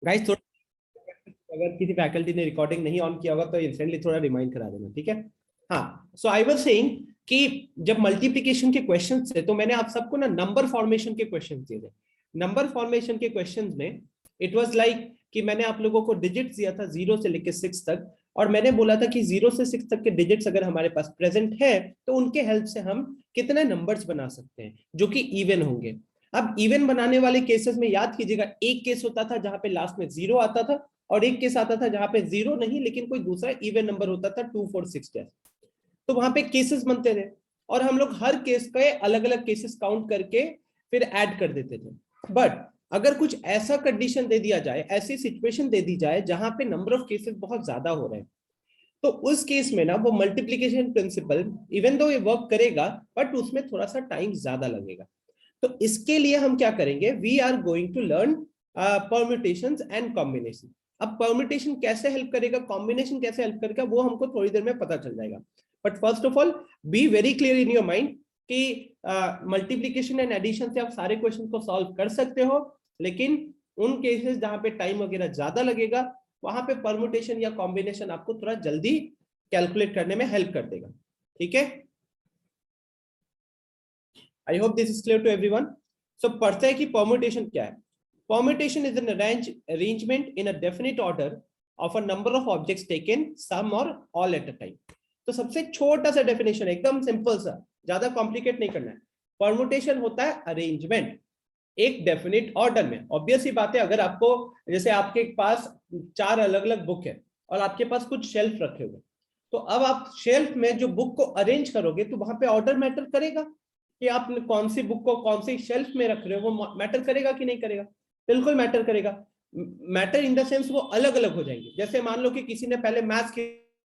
Guys थोड़ा, अगर किसी फैकल्टी ने रिकॉर्डिंग नहीं ऑन किया होगा तो इंस्टेंटली थोड़ा रिमाइंड करा देना, ठीक है। हाँ, सो आई वाज सेइंग कि जब मल्टीप्लिकेशन के क्वेश्चंस थे तो मैंने आप सबको ना नंबर फॉर्मेशन के क्वेश्चंस दिए थे। नंबर फॉर्मेशन के क्वेश्चंस में इट वाज लाइक कि मैंने आप लोगों को डिजिट्स दिया था 0 से लेकर 6 तक, और मैंने बोला था कि 0 से 6 तक के डिजिट्स अगर हमारे पास प्रेजेंट है तो उनके हेल्प से हम कितने नंबर्स बना सकते हैं जो कि इवन होंगे। अब इवन बनाने वाले केसेस में याद कीजिएगा, एक केस होता था जहां पे लास्ट में 0 आता था, और एक केस आता था जहां पे 0 नहीं लेकिन कोई दूसरा इवन नंबर होता था, 2 4 6 जैसे। तो वहां पे केसेस बनते थे और हम लोग हर केस के अलग अलग केसेस काउंट करके फिर ऐड कर देते थे। बट अगर कुछ ऐसा कंडीशन दे दिया जाए, ऐसी सिचुएशन दे दी जाए जहां पे नंबर ऑफ केसेस बहुत ज्यादा हो रहे हैं, तो उस केस में ना वो मल्टीप्लीकेशन प्रिंसिपल इवन दो ये वर्क करेगा बट उसमें थोड़ा सा टाइम ज्यादा लगेगा। तो इसके लिए हम क्या करेंगे, we are going to learn permutations and combination. अब परम्यूटेशन कैसे हेल्प करेगा, कॉम्बिनेशन कैसे हेल्प करेगा, वो हमको थोड़ी देर में पता चल जाएगा। But first of all be very clear in your mind कि मल्टीप्लीकेशन एंड एडिशन से आप सारे क्वेश्चन को सॉल्व कर सकते हो, लेकिन उन केसेस जहां पे टाइम वगैरह ज्यादा लगेगा वहां पे परम्यूटेशन या कॉम्बिनेशन आपको थोड़ा जल्दी कैलकुलेट करने में हेल्प कर देगा, ठीक है। I hope this is clear to everyone. So पढ़ते हैं कि परम्यूटेशन क्या है। Permutation is an arrangement in a definite order of a number of objects taken, some or all at a time. तो सबसे छोटा सा डेफिनेशन, एकदम सिंपल सा, ज्यादा कॉम्प्लिकेट नहीं करना है। परम्यूटेशन होता है अरेंजमेंट एक डेफिनेट ऑर्डर में। ऑब्वियस ही बात है, अगर आपको, जैसे आपके पास 4 अलग अलग बुक है और आपके पास कुछ शेल्फ रखे हुए, तो अब आप शेल्फ में जो बुक को अरेंज करोगे तो वहां पे ऑर्डर मैटर करेगा कि आप कौन सी बुक को कौन सी शेल्फ में रख रहे हो, वो मैटर करेगा कि नहीं करेगा? बिल्कुल मैटर करेगा। मैटर इन द सेंस वो अलग अलग हो जाएंगे। जैसे मान लो कि किसी ने पहले मैथ्स की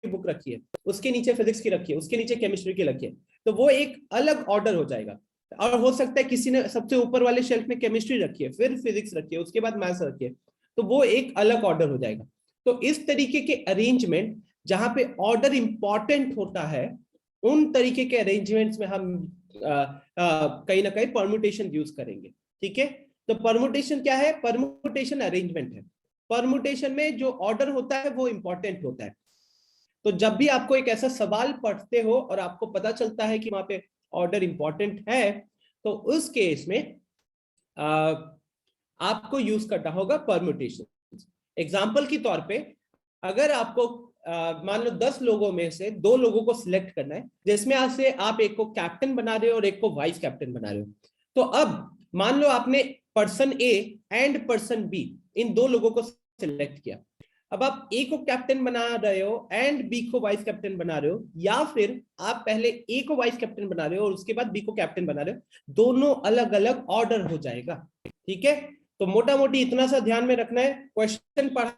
बुक रखी है, उसके नीचे फिजिक्स की रखी है, उसके नीचे केमिस्ट्री की रखी है, तो वो एक अलग ऑर्डर हो जाएगा। और हो सकता है किसी ने सबसे ऊपर वाले शेल्फ में केमिस्ट्री रखी है, फिर फिजिक्स रखी है, उसके बाद मैथ्स रखी है, तो वो एक अलग ऑर्डर हो जाएगा। तो इस तरीके के अरेंजमेंट जहां पे ऑर्डर इंपॉर्टेंट होता है, उन तरीके के अरेंजमेंट्स में हम कहीं ना कहीं परम्यूटेशन यूज करेंगे, ठीक है। तो परम्यूटेशन क्या है? परम्यूटेशन अरेंजमेंट है। परम्यूटेशन में जो ऑर्डर होता है वो इंपॉर्टेंट होता है। तो जब भी आपको एक ऐसा सवाल पढ़ते हो और आपको पता चलता है कि वहां पे ऑर्डर इंपॉर्टेंट है, तो उस केस में आपको यूज करना होगा परम्यूटेशन। एग्जाम्पल के तौर पे, अगर आपको मान लो 10 लोगों में से 2 लोगों को सिलेक्ट करना है, जिसमें आज से आप एक को कैप्टन बना रहे हो और एक को वाइस कैप्टन बना रहे हो, तो अब मान लो आपने person A and person B, इन 2 लोगों को सिलेक्ट किया। अब आप ए को कैप्टन बना रहे हो एंड बी को वाइस कैप्टन बना रहे हो, या फिर आप पहले ए को वाइस कैप्टन बना रहे हो और उसके बाद बी को कैप्टन बना रहे हो, दोनों अलग अलग ऑर्डर हो जाएगा, ठीक है। तो मोटा मोटी इतना सा ध्यान में रखना है, क्वेश्चन पढ़ा,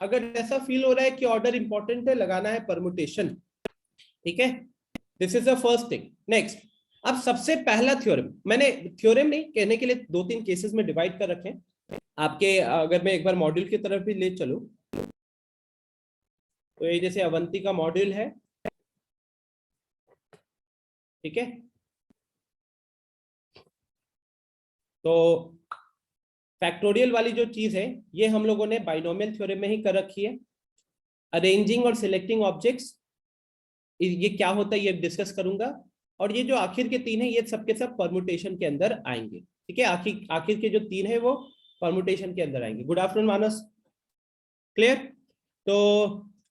अगर ऐसा फील हो रहा है कि ऑर्डर इंपॉर्टेंट है, लगाना है परम्यूटेशन, ठीक है। This is the first thing. Next, अब सबसे पहला थ्योरम, मैंने थ्योरम नहीं कहने के लिए 2-3 केसेस में डिवाइड कर रखे हैं आपके। अगर मैं एक बार मॉड्यूल की तरफ भी ले चलूं, तो ये जैसे अवंती का मॉड्यूल है, ठीक है। तो फैक्टोरियल वाली जो चीज है ये हम लोगों ने बाइनोमियल थ्योरम में ही कर रखी है। अरेंजिंग और सिलेक्टिंग ऑब्जेक्ट्स, ये क्या होता है ये डिस्कस करूंगा। और ये जो आखिर के 3 है ये सबके सब परम्यूटेशन के अंदर आएंगे, ठीक है। आखिर के जो 3 है वो परम्यूटेशन के अंदर आएंगे। गुड आफ्टरनून मानस, क्लियर? तो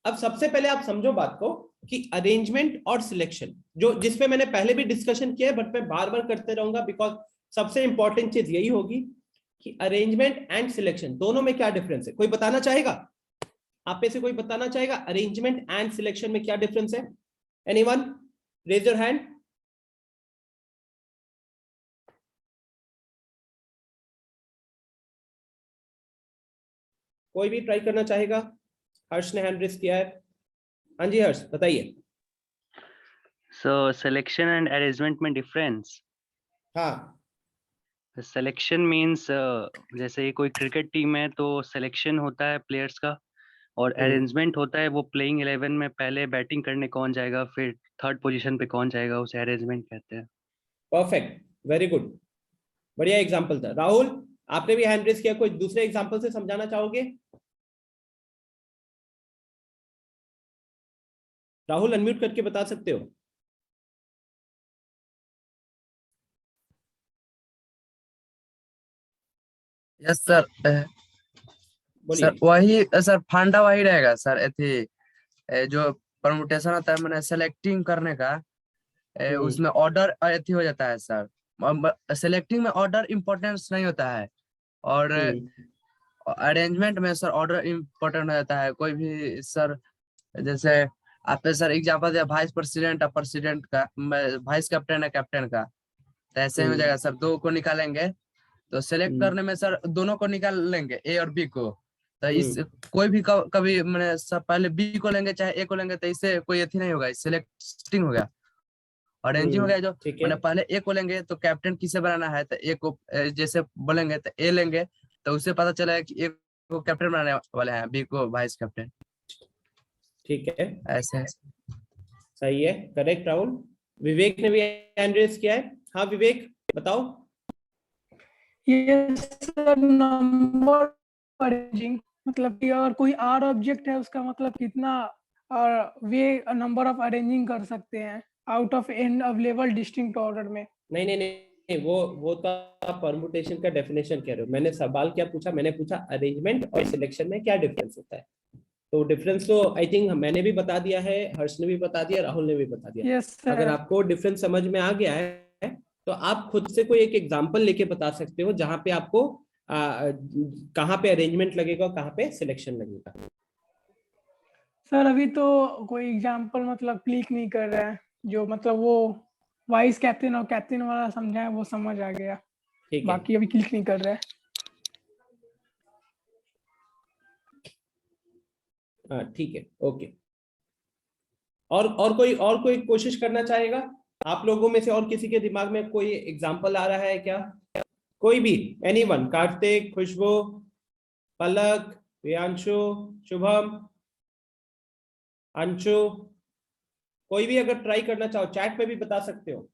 अब सबसे पहले आप समझो बात को कि अरेंजमेंट और सिलेक्शन, जो जिसपे मैंने पहले भी डिस्कशन किया है बट मैं बार बार करते रहूंगा, बिकॉज सबसे इंपॉर्टेंट चीज यही होगी कि अरेंजमेंट एंड सिलेक्शन दोनों में क्या डिफरेंस है। कोई बताना चाहेगा? आप में से कोई बताना चाहेगा अरेंजमेंट एंड सिलेक्शन में क्या डिफरेंस है? Anyone, raise your hand. कोई भी ट्राई करना चाहेगा? हर्ष ने हैंड रेज किया है। हाँ जी हर्ष, बताइए। So selection and arrangement में difference? हाँ, सिलेक्शन मीन्स जैसे कोई क्रिकेट टीम है तो सिलेक्शन होता है प्लेयर्स का, और अरेंजमेंट होता है वो प्लेइंग 11 में पहले बैटिंग करने कौन जाएगा, फिर थर्ड पोजीशन पे कौन जाएगा, उसे अरेंजमेंट कहते हैं। परफेक्ट, वेरी गुड, बढ़िया एग्जांपल था। राहुल? आपने भी हैंड रेस किया, कोई दूसरे एग्जांपल से समझाना चाहोगे? राहुल अनम्यूट करके बता सकते हो। Yes sir. बोलिए। सर वही सर, फंडा वही रहेगा सर। जो परमुटेशन होता है मैंने सेलेक्टिंग करने का, उसमें ऑर्डर अथी हो जाता है सर। सेलेक्टिंग में ऑर्डर इम्पोर्टेंस नहीं होता है, और अरेंजमेंट में सर ऑर्डर इम्पोर्टेंट हो जाता है। कोई भी सर, जैसे आपने सर एग्जांपल दिया वाइस प्रेसिडेंट और प्रेसिडेंट का, वाइस कैप्टन है कैप्टन का, तो ऐसे ही हो जाएगा सर। दो को निकालेंगे तो सेलेक्ट करने में सर दोनों को निकाल लेंगे, ए और बी को। तो इस कोई भी कभी मैंने सब पहले बी को लेंगे चाहे ए को लेंगे, तो इससे कोई अथी नहीं होगा, सिलेक्टिंग हो गया। अरेंजिंग हो गया, जो ठीक है। मैंने पहले ए को लेंगे तो कैप्टन किसे बनाना है, तो ए को जैसे बोलेंगे तो ए लेंगे, तो उससे पता चलेगा कि ए को कैप्टन बनाने वाले हैं, बी को वाइस कैप्टन। ठीक है, ऐसे सही है, करेक्ट राहुल। विवेक ने भी हैंड रेस किया है। हाँ विवेक बताओ। ये सर नंबर अरेंजिंग, मतलब कि अगर कोई आर ऑब्जेक्ट है उसका मतलब कितना और वे नंबर ऑफ अरेंजिंग कर सकते हैं out of an available distinct order में। नहीं नहीं नहीं, वो तो आप परमुटेशन का डेफिनेशन कह रहे हो। मैंने सवाल क्या पूछा, मैंने पूछा अरेंजमेंट और सिलेक्शन में क्या डिफरेंस होता है। तो डिफरेंस तो आई थिंक मैंने भी बता दिया है, हर्ष ने भी बता दिया, राहुल ने भी बता दिया। Yes sir. अगर आपको डिफरेंस समझ में आ गया है तो आप खुद से कोई एक एग्जांपल लेके बता सकते हो जहां पे आपको कहाँ पे अरेंजमेंट लगेगा, कहाँ पे सिलेक्शन लगेगा। सर अभी तो कोई एग्जांपल मतलब क्लिक नहीं कर रहा है, जो मतलब वो वाइस कैप्टन और कैप्टन वाला समझाया वो समझ आ गया, ठीक है, बाकी अभी क्लिक नहीं कर रहा है। हाँ ठीक है, ओके। और कोई कोशिश करना चाहेगा आप लोगों में से? और किसी के दिमाग में कोई एग्जांपल आ रहा है क्या? कोई भी, एनीवन? कार्तिक, खुशबू, पलक, प्रियांशु, शुभम, अंशु, कोई भी अगर ट्राई करना चाहो चैट में भी बता सकते हो।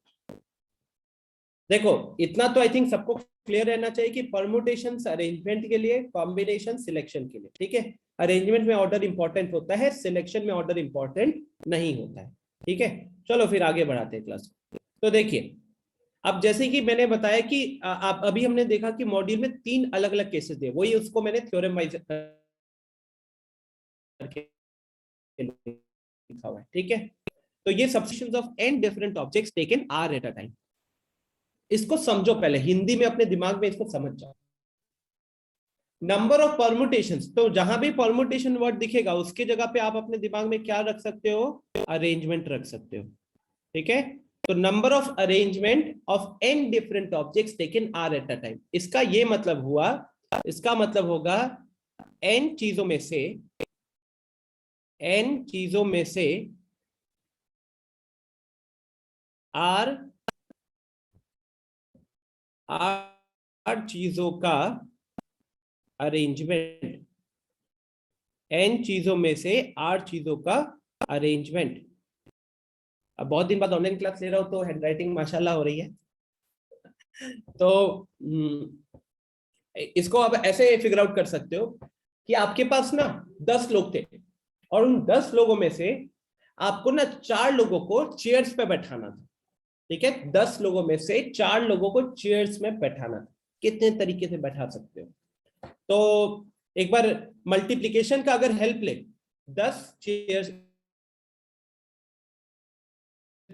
देखो इतना तो आई थिंक सबको क्लियर रहना चाहिए कि परमुटेशन अरेंजमेंट के लिए, कॉम्बिनेशन सिलेक्शन के लिए, ठीक है। अरेंजमेंट में ऑर्डर इंपॉर्टेंट होता है, सिलेक्शन में ऑर्डर इंपॉर्टेंट नहीं होता है, ठीक है। चलो फिर आगे बढ़ाते हैं क्लास। तो देखिए, अब जैसे कि मैंने बताया कि आप अभी हमने देखा कि मॉड्यूल में 3 अलग अलग केसेस दिए, वही उसको मैंने थ्योरम वाइज लिखा हुआ है, ठीक है। तो ये substitutions of n different objects taken are at a time, इसको समझो पहले, हिंदी में अपने दिमाग में इसको समझ जाओ। नंबर ऑफ परमुटेशंस, तो जहां भी परमुटेशन वर्ड दिखेगा उसकी जगह पे आप अपने दिमाग में क्या रख सकते हो? अरेंजमेंट रख सकते हो, ठीक है। तो number of arrangement of n different objects taken are at a time, इसका ये मतलब हुआ, इसका मतलब होगा n चीजों में से, n चीजों में से r चीजों का अरेंजमेंट, n चीजों में से r चीजों का अरेंजमेंट। अब बहुत दिन बाद ऑनलाइन क्लास ले रहा हूं तो हैंडराइटिंग माशाल्लाह हो रही है। तो इसको आप ऐसे फिगर आउट कर सकते हो कि आपके पास ना 10 लोग थे और उन 10 लोगों में से आपको ना 4 लोगों को चेयर्स पे बैठाना था, ठीक है। 10 लोगों में से 4 लोगों को चेयर्स में बैठाना था। कितने तरीके से बैठा सकते हो? तो एक बार मल्टीप्लिकेशन का अगर हेल्प ले, 10 चेयर्स,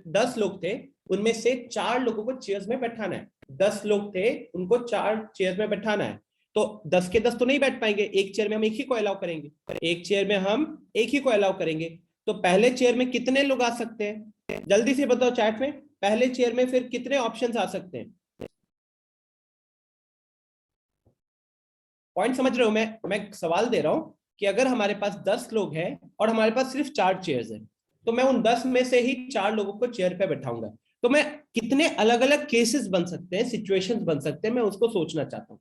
10 लोग थे उनमें से 4 लोगों को चेयर्स में बैठाना है। 10 लोग थे उनको 4 चेयर्स में बैठाना है, तो 10 के 10 तो नहीं बैठ पाएंगे, एक चेयर में हम एक ही को अलाउ करेंगे, एक चेयर में हम एक ही को अलाउ करेंगे। तो पहले चेयर में कितने लोग आ सकते हैं? जल्दी से बताओ चैट में, पहले चेयर में फिर कितने ऑप्शंस आ सकते हैं? पॉइंट समझ रहे हो? मैं सवाल दे रहा हूं कि अगर हमारे पास 10 लोग हैं और हमारे पास सिर्फ 4 चेयर्स हैं, तो मैं उन 10 में से ही 4 लोगों को चेयर पे बैठाऊंगा। तो मैं कितने अलग अलग केसेस बन सकते हैं, सिचुएशंस बन सकते हैं, मैं उसको सोचना चाहता हूं।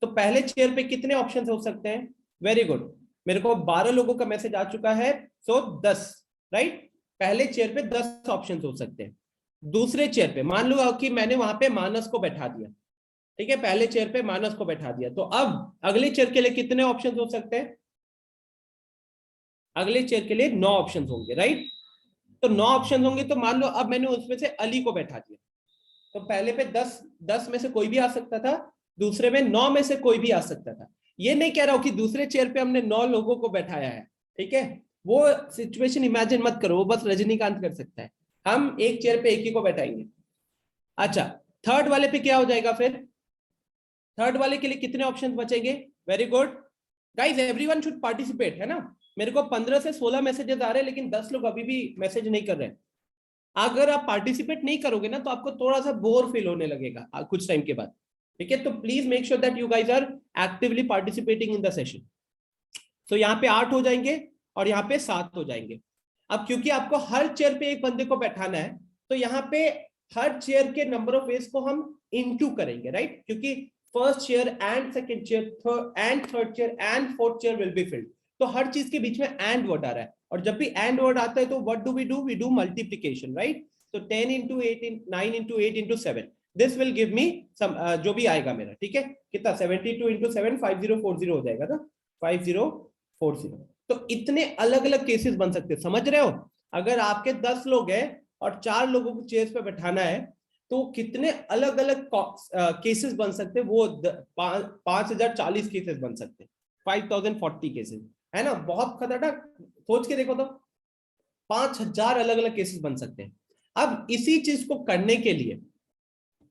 तो पहले चेयर पे कितने ऑप्शंस हो सकते हैं? वेरी गुड, मेरे को 12 लोगों का मैसेज आ चुका है, सो 10, राइट। पहले चेयर पे 10 ऑप्शंस हो सकते हैं। दूसरे चेयर पे मान लो कि मैंने वहां पे मानस को बैठा दिया, ठीक है, पहले चेयर पे मानस को बैठा दिया, तो अब अगले चेयर के लिए कितने ऑप्शन हो सकते हैं? अगले चेयर के लिए 9 ऑप्शन होंगे, राइट? तो 9 ऑप्शन होंगे, तो मान लो अब मैंने उसमें से अली को बैठा दिया, तो पहले पे 10 में से कोई भी आ सकता था, दूसरे में 9 में से कोई भी आ सकता था। ये नहीं कह रहा हूं कि दूसरे चेयर पे हमने 9 लोगों को बैठाया है, ठीक है, वो सिचुएशन इमेजिन मत करो, वो बस रजनीकांत कर सकता है। हम एक चेयर पे एक ही को बैठाएंगे। अच्छा, थर्ड वाले पे क्या हो जाएगा फिर? थर्ड वाले के लिए कितने ऑप्शन बचेंगे? Very good guys, everyone should participate, है ना? मेरे को 15 से 16 मैसेजेस आ रहे हैं, लेकिन 10 लोग अभी भी मैसेज नहीं कर रहे हैं। अगर आप पार्टिसिपेट नहीं करोगे ना, तो आपको थोड़ा सा बोर फील होने लगेगा कुछ टाइम के बाद, ठीक है? तो please make sure that you guys are actively participating in the session. तो यहाँ पे 8 हो जाएंगे और यहाँ पे 7 हो जाएंगे। अब क्योंकि आपको हर चेयर पे एक बंदे को बैठाना है, तो यहाँ पे हर चेयर के नंबर ऑफ वेज को हम इनटू करेंगे, राइट? क्योंकि first chair and second chair and third chair and fourth chair will be filled, तो हर चीज के बीच में एंड वर्ड आ रहा है, और जब भी एंड वर्ड आता है तो what do? We do multiplication, right? तो 10 into 8 9 into 8 into 7, this will give me some जो भी आएगा मेरा, ठीक है? कितना? 72 into 7 5040 हो जाएगा ना, 5040। तो इतने अलग अलग केसेस बन सकते हैं, समझ रहे हो? अगर आपके 10 लोग हैं और 4 लोगों को चेयर्स पे बैठाना है, तो कितने अलग अलग केसेस बन सकते हैं? वो 5040 केसेस बन सकते हैं, 5040 केसेस, है ना? बहुत खतरनाक, सोच के देखो तो 5000 अलग अलग केसेस बन सकते हैं। अब इसी चीज को करने के लिए,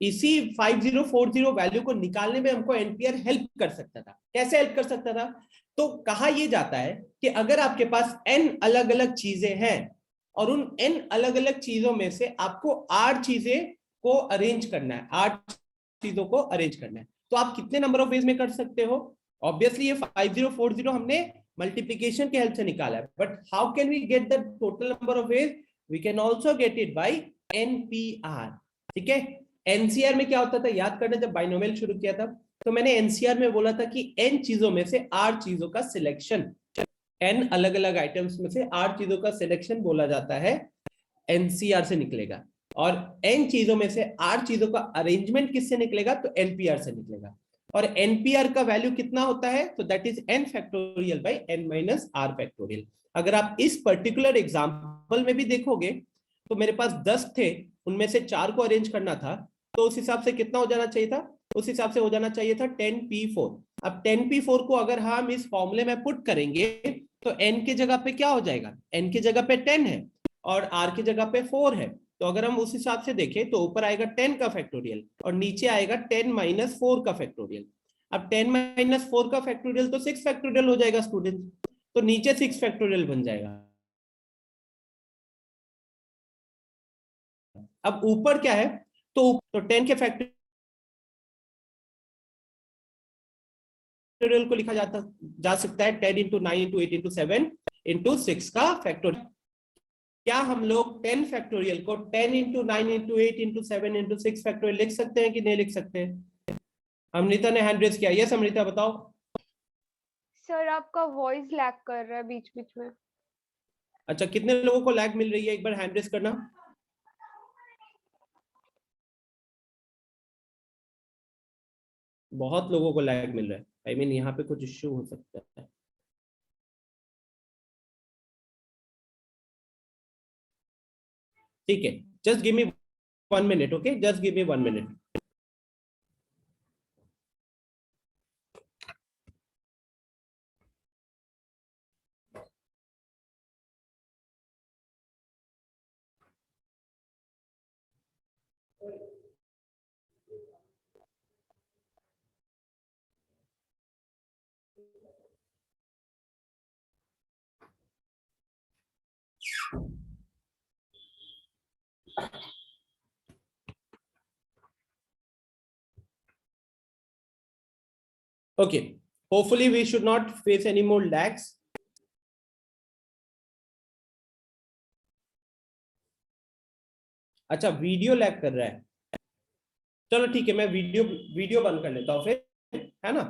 इसी 5040 वैल्यू को निकालने में हमको एनपीआर हेल्प कर सकता था। कैसे हेल्प कर सकता था? तो कहा यह जाता है कि अगर आपके पास n अलग अलग चीजें हैं और उन n अलग अलग चीजों में से आपको 8 चीजें को अरेंज करना है, 8 चीजों को अरेंज करना है, तो आप कितने नंबर ऑफ वेज में कर सकते हो? ऑब्वियसली ये 5040 हमने मल्टीप्लिकेशन के हेल्प से निकाला है, but how can we get the total number of ways? We can also get it by NPR, ठीक है? एनसीआर में क्या होता था, याद करना, जब बाइनोमियल शुरू किया था तो मैंने एनसीआर में बोला था कि n चीजों में से 8 चीजों का सिलेक्शन, n अलग अलग आइटम्स में से 8 चीजों का सिलेक्शन बोला जाता है, एनसीआर से निकलेगा। और n चीजों में से 8 चीजों का अरेंजमेंट किससे निकलेगा? तो एनपीआर से निकलेगा। और एनपीआर का वैल्यू कितना होता है? तो that is n factorial by n minus r factorial. अगर आप इस पर्टिकुलर एग्जाम्पल में भी देखोगे तो मेरे पास 10 थे, उनमें से 4 को अरेंज करना था, तो उस हिसाब से कितना हो जाना चाहिए था? उस हिसाब से हो जाना चाहिए था 10p4। अब 10p4 को अगर हम इस फॉर्मूले में पुट करेंगे तो n की जगह पे क्या हो जाएगा? n की जगह पे 10 है और r की जगह पे 4 है, तो अगर हम उस हिसाब से देखें तो ऊपर आएगा 10 का फैक्टोरियल और नीचे आएगा 10 माइनस 4 का फैक्टोरियल। अब 10 माइनस 4 का फैक्टोरियल तो 6 फैक्टोरियल हो जाएगा स्टूडेंट, तो नीचे 6 फैक्टोरियल बन जाएगा। अब ऊपर क्या है? तो 10 के फैक्टोरियल को लिखा जा सकता है 10 into 9 into 8 into 7 into 6 का फैक्टोरियल। क्या हम लोग 10 फैक्टोरियल को 10 into 9 into 8 into 7 into 6 factorial लिख सकते हैं कि नहीं लिख सकते हैं? अमृता ने हैंड रेज किया। यस अमृता बताओ। सर आपका वॉइस लैग कर रहा है बीच बीच में। अच्छा, कितने लोगों को लैग मिल रही है? एक बार हैंड रेज करना। बहुत लोगों को लैग मिल रहा है। आई मीन यहाँ पे कुछ इश्यू हो सकता है। ठीक है, just give me 1 minute, okay? Just give me 1 minute। Okay, hopefully we should not face any more lags. अच्छा, वीडियो लैग कर रहा है। चलो ठीक है, मैं वीडियो बंद कर लेता हूँ फिर, है ना?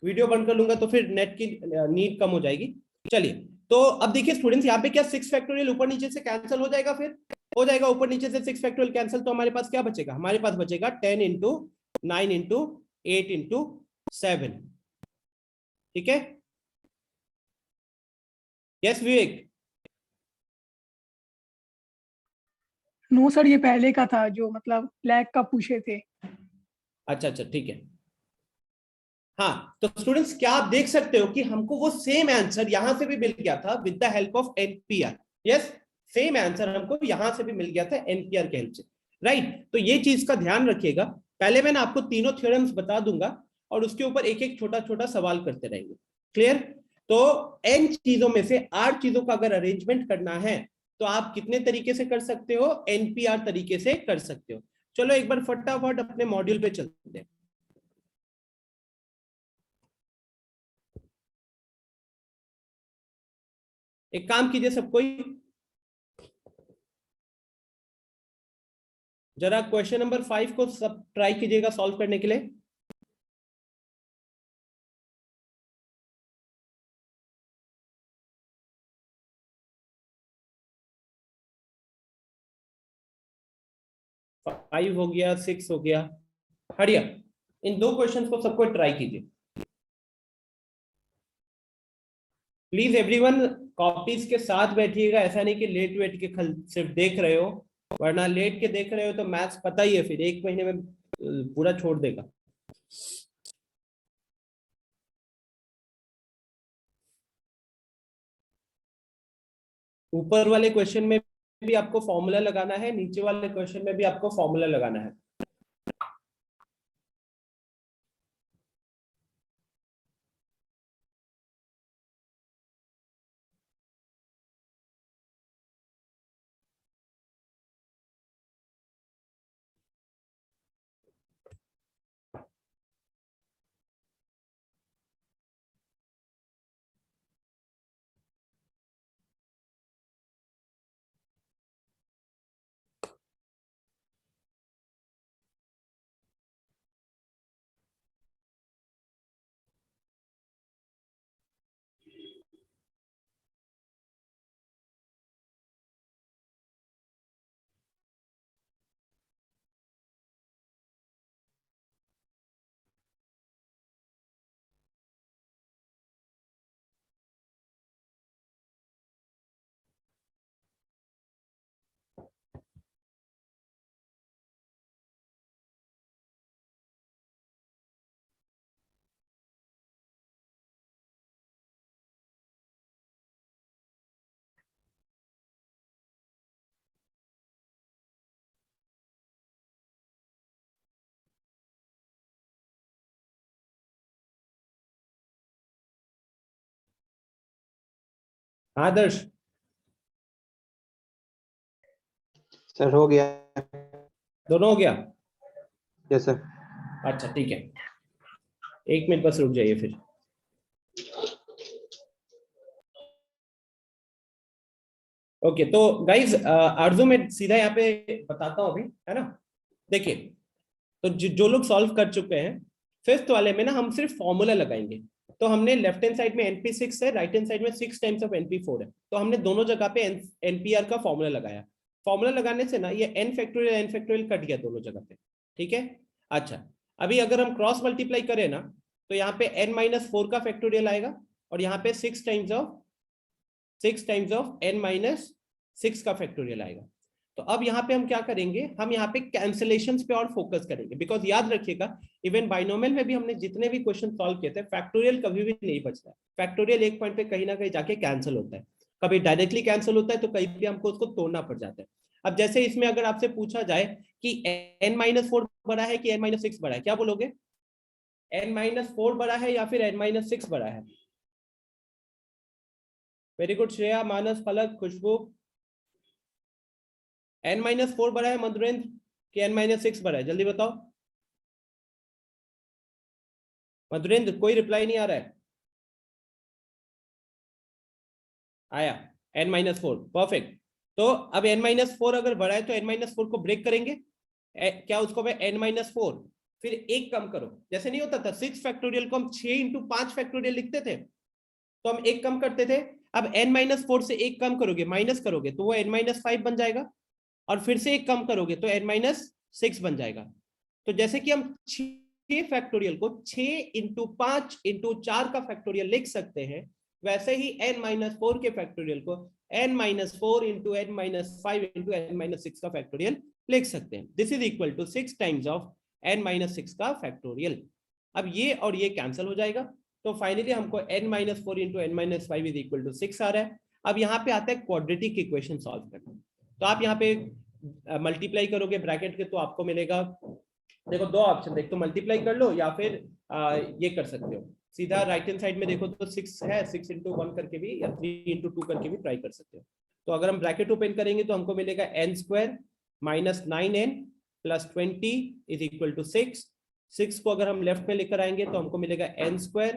वीडियो बंद कर लूंगा तो फिर नेट की नीड कम हो जाएगी। चलिए, तो अब देखिए स्टूडेंट्स, यहाँ पे क्या 6 फैक्टोरियल ऊपर नीचे से कैंसिल हो जाएगा? फिर हो जाएगा ऊपर नीचे से 6 फैक्टोरियल कैंसिल, तो हमारे पास क्या बचेगा? हमारे पास बचेगा 10 into 9 into 8 इंटू 7। ठीक है, यस विवेक? नो सर, ये पहले का था जो मतलब लैग का पूछे थे। अच्छा अच्छा ठीक है। हाँ, तो स्टूडेंट्स क्या आप देख सकते हो कि हमको वो सेम आंसर यहां से भी मिल गया था with the help of NPR. Yes, same answer हमको यहां से भी मिल गया था एनपीआर के हेल्प से, राइट? तो ये चीज का ध्यान रखिएगा। पहले मैं आपको तीनों थ्योरम्स बता दूंगा और उसके ऊपर एक एक छोटा छोटा सवाल करते रहेंगे। क्लियर? तो एन चीजों में से 8 चीजों का अगर अरेंजमेंट करना है तो आप कितने तरीके से कर सकते हो? एनपीआर तरीके से कर सकते हो। चलो एक बार फटाफट अपने मॉड्यूल पे चलते हैं। एक काम कीजिए सब कोई, जरा क्वेश्चन नंबर 5 को सब ट्राई कीजिएगा सॉल्व करने के लिए। फाइव हो गया, 6 हो गया, हरिया इन दो क्वेश्चंस को सबको ट्राई कीजिए प्लीज। एवरीवन कॉपीज के साथ बैठिएगा, ऐसा नहीं कि लेट वेट के सिर्फ देख रहे हो, वरना लेट के देख रहे हो तो मैथ्स पता ही है फिर 1 महीने में पूरा छोड़ देगा। ऊपर वाले क्वेश्चन में भी आपको फॉर्मूला लगाना है, नीचे वाले क्वेश्चन में भी आपको फॉर्मूला लगाना है। आदर्श सर हो गया। दोनों हो गया? Yes sir. अच्छा ठीक है, 1 मिनट बस रुक जाइए फिर। ओके तो गाइज आरजू में सीधा यहाँ पे बताता हूँ अभी, है ना? देखिए, तो जो लोग सॉल्व कर चुके हैं फिफ्थ वाले में ना, हम सिर्फ फॉर्मूला लगाएंगे। तो हमने लेफ्ट हैंड साइड में NP6 है, राइट हैंड साइड में 6 टाइम्स ऑफ NP4 है, तो हमने दोनों जगह पे NPR का फॉर्मूला लगाया। फॉर्मूला लगाने से ना ये n फैक्टोरियल कट गया दोनों जगह पे। ठीक है, अच्छा अभी अगर हम क्रॉस मल्टीप्लाई करें ना तो यहाँ पे n-4 का फैक्टोरियल आएगा और यहाँ पे 6 टाइम्स ऑफ n-6 का फैक्टोरियल आएगा। तो अब यहाँ पे हम क्या करेंगे, हम यहाँ पे कैंसिलेशंस पे और फोकस करेंगे, बिकॉज याद रखिएगा इवन बाइनोमियल में भी हमने जितने भी क्वेश्चन सॉल्व किए थे फैक्टोरियल कभी भी नहीं बचता है। फैक्टोरियल एक पॉइंट पे कहीं ना कहीं जाके कैंसिल होता है, कभी डायरेक्टली कैंसिल होता है तो कहीं भी हमको उसको तोड़ना पड़ जाता है। अब जैसे इसमें अगर आपसे पूछा जाए कि n-4 बड़ा है कि n-6 बड़ा है, क्या बोलोगे? n-4 बड़ा है या फिर n-6 बड़ा है? वेरी गुड श्रेया, मानस, फलक, खुशबू। n-4 बड़ा है मधुरेंद्र कि n-6 बड़ा है? जल्दी बताओ। मधुरेंद्र कोई रिप्लाई नहीं आ रहा है। आया n-4, परफेक्ट। तो अब n-4 अगर बड़ा है तो n-4 को ब्रेक करेंगे, क्या उसको मैं n-4 फिर एक कम करो, जैसे नहीं होता था 6 फैक्टोरियल को हम 6 इंटू 5 फैक्टोरियल लिखते थे, तो हम एक कम करते थे। अब n-4 से एक कम करोगे, माइनस करोगे तो वो n-5 बन जाएगा, और फिर से एक कम करोगे तो n-6 बन जाएगा। तो जैसे कि हम 6 6 फैक्टोरियल को 6 इंटू 5 इंटू 4 का फैक्टोरियल लिख सकते हैं, वैसे ही n-4 के फैक्टोरियल को n-4 into n-5 into n-6 का फैक्टोरियल लिख सकते हैं। This is equal to 6 times of n-6 का फैक्टोरियल। अब ये और ये कैंसिल हो जाएगा, तो फाइनली हमको n-4 into n-5 is equal to 6 आ रहा है। अब यहाँ पे आता है क्वाड्रेटिक इक्वेशन सॉल्व करना। तो आप यहाँ पे मल्टीप्लाई करोगे ब्रैकेट के, तो आपको मिलेगा, देखो दो ऑप्शन, एक तो मल्टीप्लाई कर लो या फिर ये कर सकते हो सीधा राइट हैंड साइड में देखो तो 6 है, 6 इंटू 1 करके भी या 3 इंटू 2 करके भी ट्राई कर सकते हो। तो अगर हम ब्रैकेट ओपन करेंगे तो हमको मिलेगा n² minus 9n plus 20 is equal to 6। 6 को अगर हम लेफ्ट में लेकर आएंगे तो हमको मिलेगा n²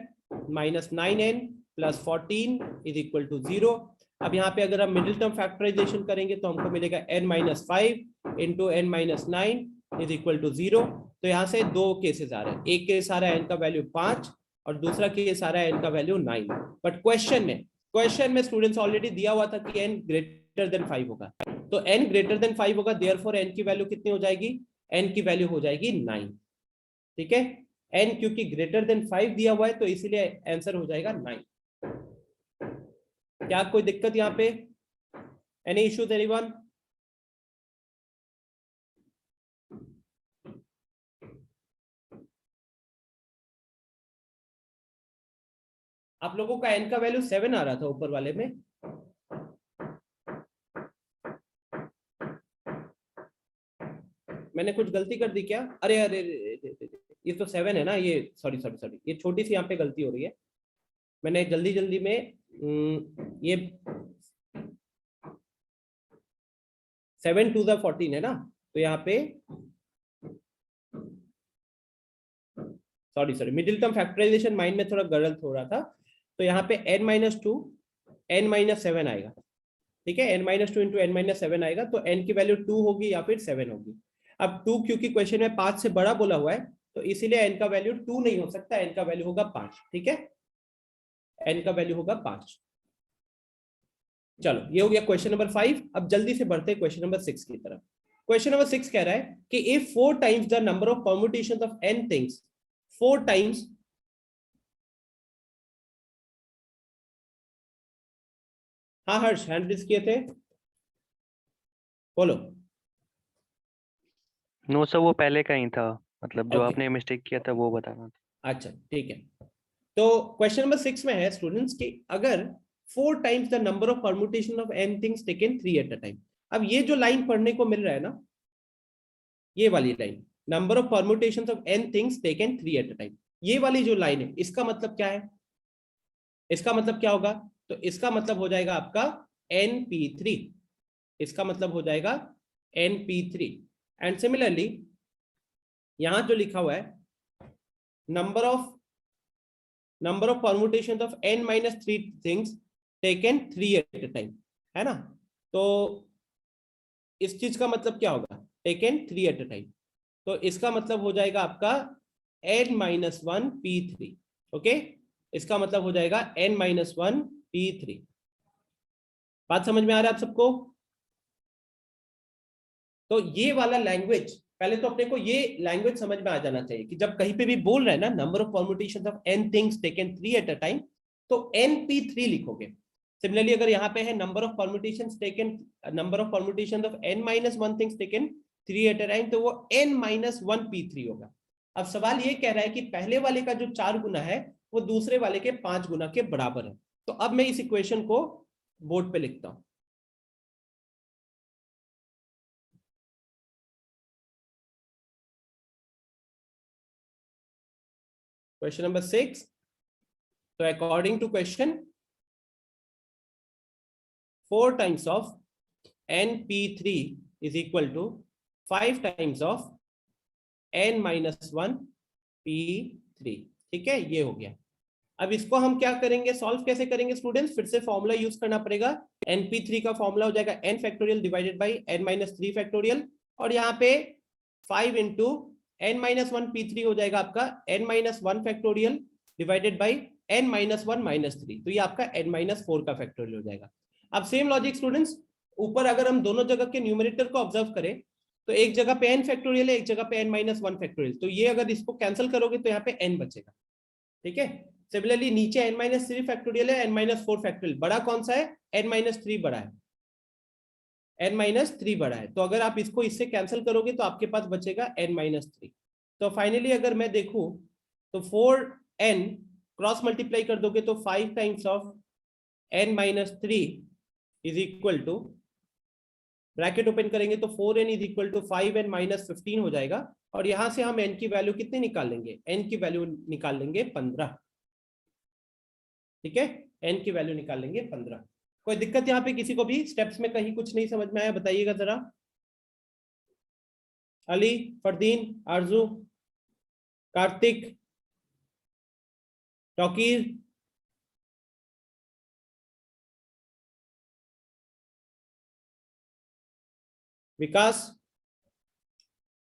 minus 9n plus 14 is equal to 0। अब यहाँ पे अगर हम मिडिल टर्म फैक्टराइजेशन करेंगे तो हमको मिलेगा n-5 into n-9 is equal to 0। तो यहाँ से दो केसेस आ रहे हैं, एक केस आ रहा है n का वैल्यू 5 और दूसरा केस आ रहा है n का वैल्यू 9। बट क्वेश्चन में स्टूडेंट्स ऑलरेडी दिया हुआ था कि n ग्रेटर देन 5 होगा, तो n ग्रेटर देन 5 होगा, देयरफॉर n की वैल्यू कितनी हो जाएगी, n की वैल्यू हो जाएगी 9। ठीक है, n क्योंकि ग्रेटर देन 5 दिया हुआ है तो इसीलिए आंसर हो जाएगा 9। क्या कोई दिक्कत यहाँ पे, एनी इश्यूज एनीवन? आप लोगों का n का वैल्यू 7 आ रहा था ऊपर वाले में, मैंने कुछ गलती कर दी क्या? अरे अरे ये तो 7 है ना, ये सॉरी, ये छोटी सी यहाँ पे गलती हो रही है, मैंने जल्दी में ये 7 to the 14 है ना, तो यहाँ पे sorry middle term factorization mind में थोड़ा गलत हो रहा था, तो यहाँ पे n-2 n-7 आएगा। ठीक है, n-2 इंटू n-7 आएगा, तो n की वैल्यू 2 होगी या फिर 7 होगी। अब 2 क्योंकि क्वेश्चन में 5 से बड़ा बोला हुआ है तो इसीलिए n का वैल्यू 2 नहीं हो सकता, n का वैल्यू होगा 5। ठीक है, n का वैल्यू होगा 5। चलो ये हो गया क्वेश्चन नंबर 5। अब जल्दी से बढ़ते हैं क्वेश्चन नंबर 6 की तरफ। क्वेश्चन नंबर 6 कह रहा है कि if 4 times the number of permutations of n things, 4 times हाँ हर्ष हैंड रेज किए थे, बोलो। नो सर, वो पहले का ही था, मतलब जो Okay. आपने मिस्टेक किया था वो बताना था। अच्छा ठीक है, तो क्वेश्चन नंबर 6 में है स्टूडेंट्स कि अगर 4 times the number of permutation of n things taken 3 eight a time. अब ये जो लाइन पढ़ने को मिल रहा है ना, ये वाली line, number of permutations of n things taken 3 eight a time, ये वाली जो लाइन है इसका मतलब क्या है, इसका मतलब क्या होगा, तो इसका मतलब हो जाएगा आपका np3, इसका मतलब हो जाएगा np3। एंड सिमिलरली यहां जो लिखा हुआ है number of permutations of n-3 things taken 3 eight a time, है ना, तो इस चीज का मतलब क्या होगा, टेकन 3 एट अ टाइम, तो इसका मतलब हो जाएगा आपका n-1 p3। ओके, इसका मतलब हो जाएगा n-1 p3। बात समझ में आ रहा है आप सबको? तो ये वाला लैंग्वेज, पहले तो अपने को ये लैंग्वेज समझ में आ जाना चाहिए कि जब कहीं पे भी बोल रहे हैं ना number of permutations of n things taken 3 eight a time, तो np3 लिखोगे। सिमिलरली अगर यहाँ पे है number of permutations of n-1 things taken 3 eight a time, तो वो n-1 p3 होगा। अब सवाल ये कह रहा है कि पहले वाले का जो 4 गुना है वो दूसरे वाले के 5 गुना के बराबर है। तो अब मैं इस इक्वेशन को बोर्ड पे लिखता हूं। क्वेश्चन नंबर 6, तो according to question 4 times of np3 is equal to 5 times of n-1 p3। ठीक है, ये हो गया। अब इसको हम क्या करेंगे, सॉल्व कैसे करेंगे स्टूडेंट्स, फिर से फॉर्मूला यूज करना पड़ेगा। np3 का फॉर्मूला हो जाएगा n factorial divided by n-3 factorial, और यहाँ पे 5 इंटू n-1 p3 हो जाएगा आपका n-1 factorial divided by n-1 -3, तो ये आपका n-4 का फैक्टोरियल हो जाएगा। अब सेम लॉजिक स्टूडेंट्स, ऊपर अगर हम दोनों जगह के न्यूमरेटर को ऑब्जर्व करें तो एक जगह पे n फैक्टोरियल है, एक जगह पे n माइनस 1 फैक्टोरियल, तो ये अगर इसको कैंसिल करोगे तो यहाँ पे n बचेगा, ठीक है। सिमिलरली नीचे n माइनस 3 फैक्टोरियल है, n माइनस 4 फैक्टोरियल, बड़ा कौन सा है, n माइनस 3 बड़ा है, n माइनस 3 बड़ा है। तो अगर आप इसको इससे कैंसिल करोगे तो आपके पास बचेगा n माइनस 3। तो फाइनली अगर मैं देखूं तो 4n क्रॉस मल्टीप्लाई कर दोगे तो 5 times of n minus 3 is equal to, bracket open करेंगे तो 4n is equal to 5n minus 15 हो जाएगा, और यहां से हम n की वैल्यू कितनी निकाल लेंगे, n की वैल्यू निकाल लेंगे 15, ठीक है, n की वैल्यू निकाल लेंगे 15। कोई दिक्कत यहाँ पे किसी को भी स्टेप्स में कहीं कुछ नहीं समझ में आया, बताइएगा जरा। अली, फरदीन, आरजू, कार्तिक, टॉकीर, विकास,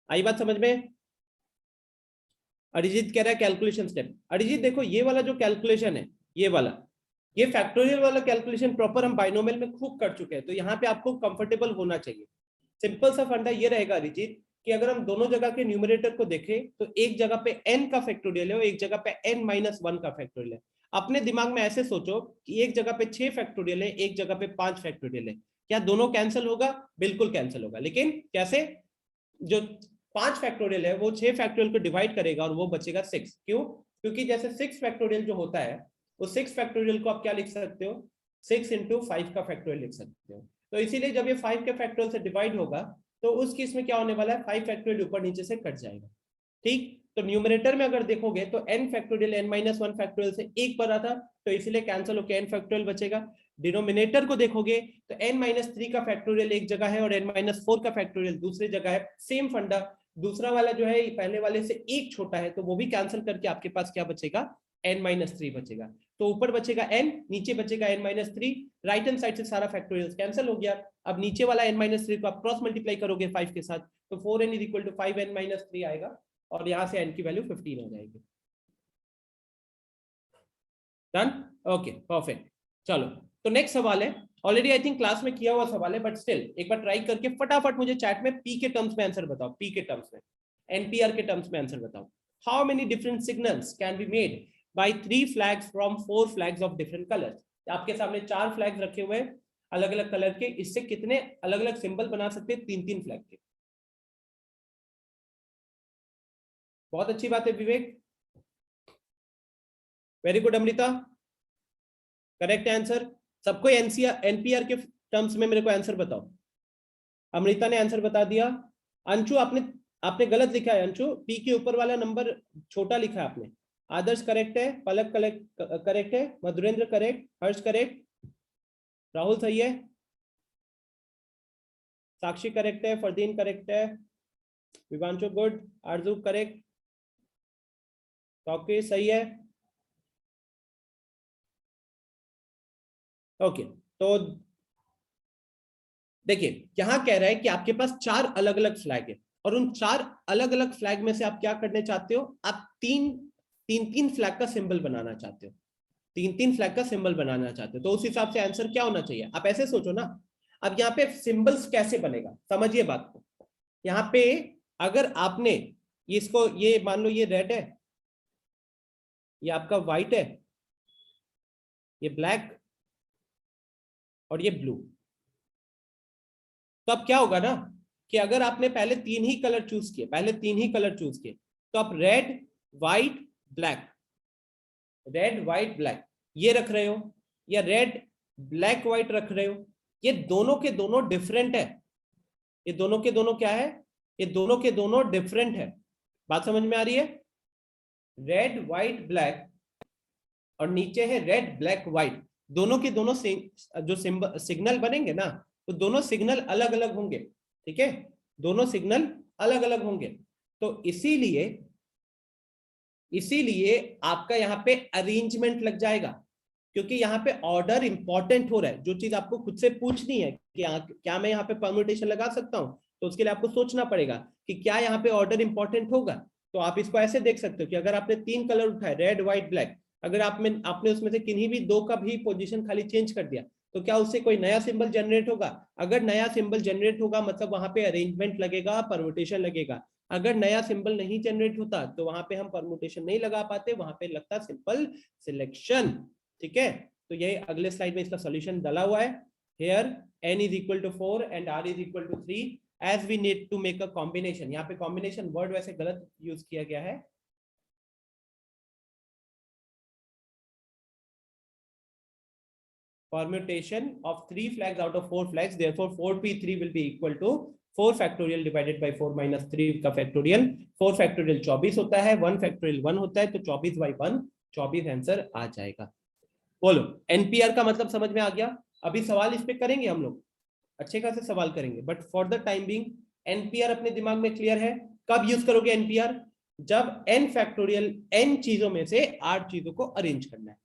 आई बात समझ में। अरिजीत कह रहा है कैलकुलेशन स्टेप। अरिजीत देखो ये वाला जो कैलकुलेशन है, ये वाला, ये फैक्टोरियल वाला कैलकुलेशन प्रॉपर हम बाइनोमियल में खूब कर चुके हैं, तो यहाँ पे आपको कंफर्टेबल होना चाहिए। सिंपल सा फंडा ये रहेगा अरिजीत कि अगर हम दोनों जगह के न्यूमरेटर को देखें तो एक जगह पे n का फैक्टोरियल है और एक जगह पे n माइनस 1 का फैक्टोरियल है। अपने दिमाग में ऐसे सोचो कि एक जगह पे 6 फैक्टोरियल है, एक जगह पे 5 फैक्टोरियल है, क्या दोनों कैंसिल होगा? बिल्कुल कैंसिल होगा, लेकिन कैसे? जो 5 फैक्टोरियल है वो 6 फैक्टोरियल को डिवाइड करेगा और वो बचेगा 6। क्यों? क्योंकि जैसे 6 फैक्टोरियल जो होता है उस 6 फैक्टोरियल को आप क्या लिख सकते हो, 6 इंटू 5 का फैक्टोरियल लिख सकते हो। तो इसीलिए जब ये 5 के फैक्टोरियल से डिवाइड होगा तो उस केस में क्या होने वाला है, 5 फैक्टोरियल ऊपर नीचे से कट जाएगा, ठीक। तो न्यूमरेटर में अगर देखोगे तो n factorial n minus 1 factorial से एक बड़ा था, तो इसीलिए कैंसिल होकर n फैक्टोरियल बचेगा। डिनोमिनेटर को देखोगे तो n माइनस 3 का फैक्टोरियल एक जगह है और n माइनस 4 का फैक्टोरियल दूसरी जगह है। सेम फंडा, दूसरा वाला जो है पहले वाले से एक छोटा है तो वो भी कैंसिल करके आपके पास क्या बचेगा, n माइनस 3 बचेगा। तो ऊपर बचेगा n, नीचे बचेगा n minus 3, right hand side से सारा फैक्टोरियल कैंसिल हो गया। अब नीचे वाला n माइनस 3 को आप क्रॉस मल्टीप्लाई करोगे 5 के साथ तो 4n is equal to 5n minus 3 आएगा और यहां से n की वैल्यू 15 हो जाएगी। Done, okay, perfect. चलो तो नेक्स्ट सवाल है, ऑलरेडी आई थिंक क्लास में किया हुआ सवाल है बट स्टिल एक बार ट्राई करके फटाफट मुझे चैट में p के टर्म्स में आंसर बताओ, p के टर्म्स में, npr के टर्म्स में आंसर बताओ। How many different signals can be made by 3 flags from 4 flags of different colours. आपके सामने 4 फ्लैग्स रखे हुए हैं अलग अलग कलर के, इससे कितने अलग अलग सिंबल बना सकते हैं, 3-3 फ्लैग के। बहुत अच्छी बात है Vivek, very good. Amrita, correct answer. सबको एनपीआर के टर्म्स में मेरे को आंसर बताओ। अमृता ने आंसर बता दिया। अंशु आपने गलत लिखा है, अंशु पी के ऊपर वाला नंबर छोटा लिखा है आपने। आदर्श करेक्ट है, पलक करेक्ट है, मधुरेंद्र करेक्ट, हर्ष करेक्ट, राहुल सही है, साक्षी करेक्ट है, फरदीन करेक्ट है, विवांशु गुड, आरजू करेक्ट, ओके सही है। ओके तो देखिए यहां कह रहा है कि आपके पास 4 अलग अलग फ्लैग है और उन 4 अलग अलग फ्लैग में से आप क्या करने चाहते हो, आप तीन फ्लैग का सिंबल बनाना चाहते हो, 3-3 फ्लैग का सिंबल बनाना चाहते हो। तो उस हिसाब से आंसर क्या होना चाहिए, आप ऐसे सोचो ना। अब यहाँ पे सिंबल्स कैसे बनेगा, समझिए बात को। यहाँ पे अगर आपने इसको, ये मान लो ये रेड है, ये आपका व्हाइट है, ये ब्लैक और ये ब्लू, तो अब क्या होगा ना कि अगर आपने पहले 3 ही कलर चूज किए, तो आप red white black, red white black ये रख रहे हो या रेड ब्लैक व्हाइट रख रहे हो, ये दोनों के दोनों डिफरेंट है। ये दोनों के दोनों क्या है, ये दोनों के दोनों डिफरेंट है। बात समझ में आ रही है? रेड व्हाइट ब्लैक और नीचे है रेड ब्लैक व्हाइट, दोनों के दोनों जो सिग्नल बनेंगे ना, तो दोनों सिग्नल अलग अलग होंगे, ठीक है, दोनों सिग्नल अलग अलग होंगे। तो इसीलिए आपका यहाँ पे अरेंजमेंट लग जाएगा, क्योंकि यहाँ पे ऑर्डर इंपॉर्टेंट हो रहा है। जो चीज आपको खुद से पूछनी है कि क्या मैं यहाँ पे परम्यूटेशन लगा सकता हूँ, तो उसके लिए आपको सोचना पड़ेगा कि क्या यहाँ पे ऑर्डर इंपॉर्टेंट होगा। तो आप इसको ऐसे देख सकते हो कि अगर आपने 3 कलर उठाए, रेड व्हाइट ब्लैक, अगर आपने उसमें से किन्हीं भी 2 का भी पोजीशन खाली चेंज कर दिया तो क्या उससे कोई नया सिंबल जनरेट होगा? अगर नया सिंबल जनरेट होगा मतलब वहां पे अरेंजमेंट लगेगा, परमुटेशन लगेगा। अगर नया सिंबल नहीं जनरेट होता तो वहां पे हम परमुटेशन नहीं लगा पाते, वहां पे लगता सिंपल सिलेक्शन। ठीक है, तो ये अगले स्लाइड में इसका सॉल्यूशन डाला हुआ है। Here n is equal to 4 and r is equal to 3 as we need to make a combination। यहाँ पे combination word वैसे गलत यूज किया गया है, permutation of 3 flags out of 4 flags, therefore 4p3 will be equal to 4 factorial divided by 4 minus 3 का factorial। 4 factorial 24 होता है, 1 factorial 1 होता है, तो 24 by 1 24 आंसर आ जाएगा। बोलो एनपीआर का मतलब समझ में आ गया? अभी सवाल इस पे करेंगे हम लोग, अच्छे खासे सवाल करेंगे, but for the time being NPR अपने दिमाग में क्लियर है। कब यूज करोगे एनपीआर? जब n फैक्टोरियल n चीजों में से 8 चीजों को अरेंज करना है।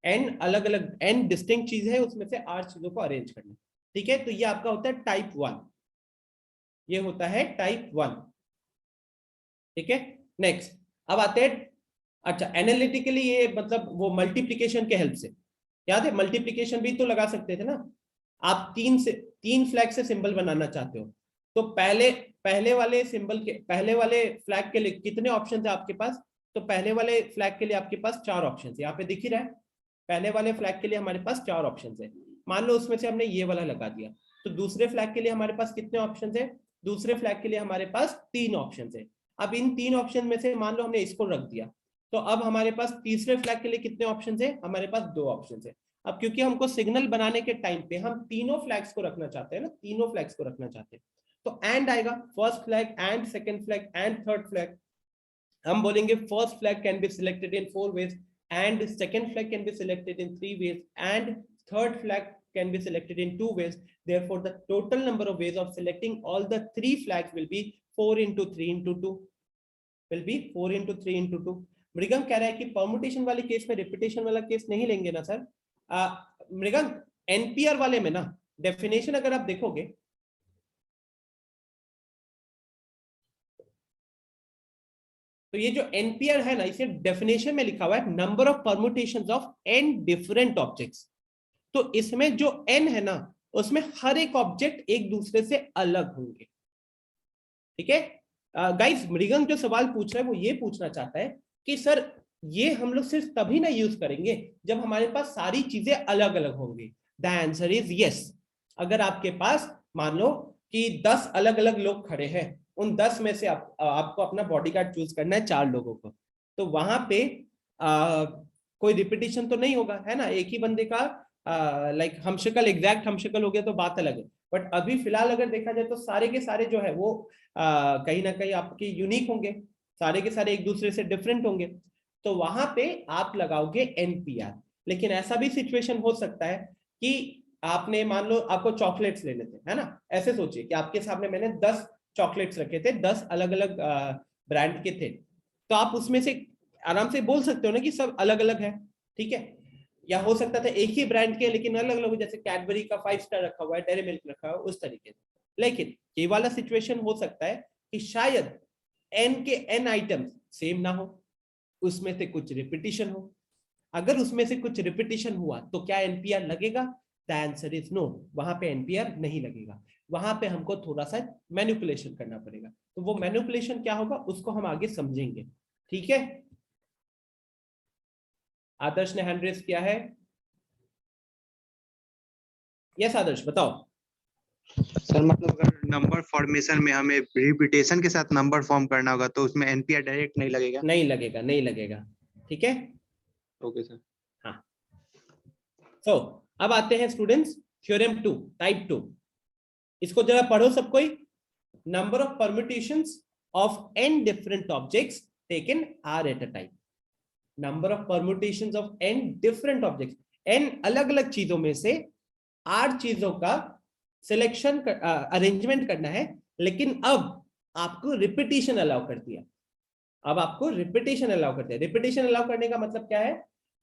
n अलग अलग n डिस्टिंक्ट चीज है, उसमें से 8 चीजों को अरेंज करना है। ठीक है, तो ये आपका होता है टाइप 1, ये होता है टाइप 1। ठीक है, नेक्स्ट अब आते हैं, अच्छा एनालिटिकली ये मतलब वो मल्टीप्लिकेशन के हेल्प से, याद है मल्टीप्लिकेशन भी तो लगा सकते थे ना। आप 3 फ्लैग से सिंबल बनाना चाहते हो, तो पहले वाले सिंबल के, पहले वाले फ्लैग के लिए कितने ऑप्शन है आपके पास? तो पहले वाले फ्लैग के लिए आपके पास 4 ऑप्शन है, यहाँ पे दिख ही रहा है। पहले वाले फ्लैग के लिए हमारे पास 4 ऑप्शन है। मान लो उसमें से हमने ये वाला लगा दिया, तो दूसरे फ्लैग के लिए हमारे पास कितने ऑप्शन है? दूसरे फ्लैग के लिए हमारे पास 3 ऑप्शन है। अब इन 3 ऑप्शन में से मान लो हमने इसको रख दिया, तो अब हमारे पास तीसरे फ्लैग के लिए कितने ऑप्शन है? हमारे पास 2 ऑप्शन है। अब क्योंकि हमको सिग्नल बनाने के टाइम पे हम तीनों फ्लैग्स को रखना चाहते हैं ना, तीनों फ्लैग्स को रखना चाहते हैं, तो एंड आएगा, first flag and second flag and third flag. हम बोलेंगे first flag can be selected in 4 ways and second flag can be selected in 3 ways and third flag can be selected in 2 ways। Therefore the total number of ways of selecting all the 3 flags will be 4 into 3 into 2 will be 4 into 3 into 2। मृगम कह रहा है कि permutation वाले case में repetition वाला case नहीं लेंगे ना सर? मृगम एनपीआर वाले में ना डेफिनेशन अगर आप देखोगे, तो ये जो एनपीआर है ना, इसे डेफिनेशन में लिखा हुआ है number of permutations of n different objects. तो इसमें जो n है ना, उसमें हर एक ऑब्जेक्ट एक दूसरे से अलग होंगे। ठीक है गाइस, मृगम जो सवाल पूछ रहा है वो ये पूछना चाहता है कि सर ये हम लोग सिर्फ तभी ना यूज करेंगे जब हमारे पास सारी चीजें अलग अलग होंगी। The answer is yes. अगर आपके पास मान लो कि 10 अलग अलग लोग खड़े हैं, उन 10 में से आपको अपना बॉडीगार्ड चूज करना है 4 लोगों को, तो वहां पे कोई रिपीटिशन तो नहीं होगा, है ना? एक ही बंदे का लाइक हमशक्ल, एग्जैक्ट हमशक्ल हो गया तो बात अलग है, बट अभी फिलहाल अगर देखा जाए तो सारे के सारे जो है वो कहीं ना कहीं आपके यूनिक होंगे, सारे के सारे एक दूसरे से डिफरेंट होंगे, तो वहां पे आप लगाओगे एनपीआर। लेकिन ऐसा भी सिचुएशन हो सकता है कि आपने मान लो आपको चॉकलेट्स लेने थे, है ना? ऐसे सोचिए कि आपके सामने मैंने 10 चॉकलेट्स रखे थे, 10 अलग अलग ब्रांड के थे, तो आप उसमें से आराम से बोल सकते हो ना कि सब अलग अलग है। ठीक है, या हो सकता था एक ही ब्रांड के लेकिन अलग अलग, जैसे कैडबरी का 5 स्टार रखा हुआ है, डेयरी मिल्क रखा हुआ है, उस तरीके से। लेकिन ये वाला सिचुएशन हो सकता है कि शायद n के n आइटम्स सेम ना हो, उसमें से कुछ रिपीटिशन हो। अगर उसमें से कुछ रिपीटिशन हुआ तो क्या एनपीआर लगेगा? द आंसर इज नो, वहां पे एनपीआर नहीं लगेगा। वहां पे हमको थोड़ा सा मैनिपुलेशन करना पड़ेगा, तो वो मैनिपुलेशन क्या होगा उसको हम आगे समझेंगे। ठीक है, आदर्श ने हैंड रेज किया है। यस आदर्श बताओ। सर मतलब अगर नंबर फॉर्मेशन में हमें रिपीटेशन के साथ नंबर फॉर्म करना होगा तो उसमें एनपीआर डायरेक्ट नहीं लगेगा? नहीं लगेगा, नहीं लगेगा। ठीक है, ओके सर। हाँ, तो अब आते हैं स्टूडेंट्स थ्योरम 2 टाइप 2। इसको जरा पढ़ो सब कोई। Number of permutations of n different objects taken are at a time. Number of permutations of n different objects, n अलग अलग चीजों में से 8 चीजों का सिलेक्शन अरेंजमेंट करना है, लेकिन अब आपको रिपीटिशन अलाउ कर दिया। अब आपको रिपीटिशन अलाउ करते हैं। रिपीटिशन अलाउ करने का मतलब क्या है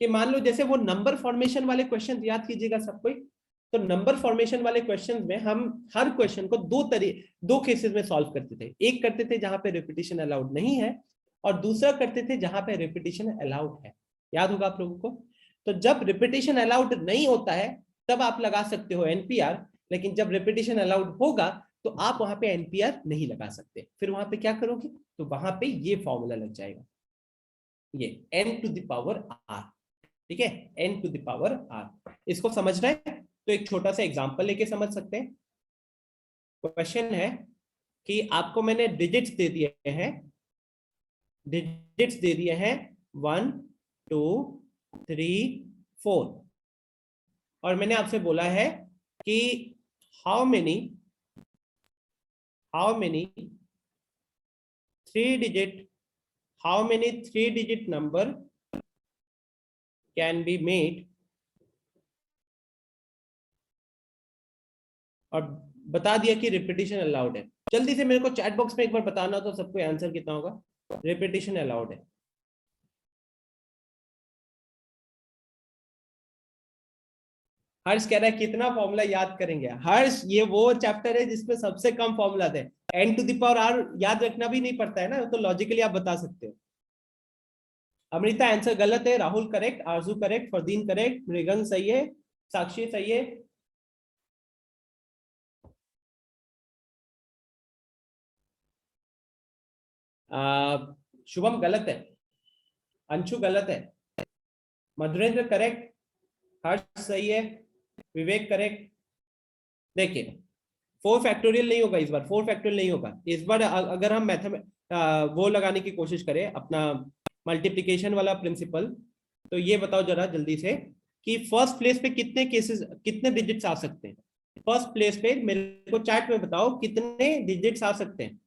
कि मान लो जैसे वो नंबर फॉर्मेशन वाले क्वेश्चन याद कीजिएगा सब कोई, तो नंबर फॉर्मेशन वाले क्वेश्चन में हम हर क्वेश्चन को दो केसेस में सॉल्व करते थे। एक करते थे जहां पे रिपीटिशन अलाउड नहीं है, और दूसरा करते थे जहां पे रिपीटिशन अलाउड है। याद होगा आप लोगों को? तो जब रिपीटिशन अलाउड नहीं होता है तब आप लगा सकते हो एनपीआर, लेकिन जब रिपीटिशन अलाउड होगा तो आप वहां पे एनपीआर नहीं लगा सकते। फिर वहां पे क्या करोगे, तो वहां पे ये फॉर्मूला लग जाएगा, ये n to the power r, ठीक है, n to the power r। इसको समझना है तो एक छोटा सा एग्जांपल लेके समझ सकते हैं। क्वेश्चन है कि आपको मैंने डिजिट्स दे दिए हैं, डिजिट्स दे दिए हैं 1 2 3 4, और मैंने आपसे बोला है कि how many 3 digit number can be made, और बता दिया कि रिपीटिशन अलाउड है। जल्दी से मेरे को चैट बॉक्स में एक बार बताना तो सबको आंसर कितना होगा। रिपीटिशन अलाउड है। हर्ष कह रहा है कितना फॉर्मूला याद करेंगे। हर्ष, ये वो चैप्टर है जिसमें सबसे कम फॉर्मूला थे। n to the power r याद रखना भी नहीं पड़ता है ना, तो लॉजिकली आप बता सकते हो। अमृता आंसर गलत है, राहुल करेक्ट, आरजू करेक्ट, फरदीन करेक्ट, मृगंग सही है, साक्षी सही है। शुभम गलत है, अंशु गलत है, मधुरेंद्र करेक्ट, हर्ष सही है, विवेक करेक्ट। देखिए 4 फैक्टोरियल नहीं होगा इस बार, 4 फैक्टोरियल नहीं होगा इस बार। अगर हम वो लगाने की कोशिश करें अपना मल्टीप्लिकेशन वाला प्रिंसिपल, तो ये बताओ जरा जल्दी से कि फर्स्ट प्लेस पे कितने केसेस, कितने डिजिट्स आ सकते हैं। फर्स्ट प्लेस पे मेरे को चैट में बताओ कितने डिजिट्स आ सकते हैं।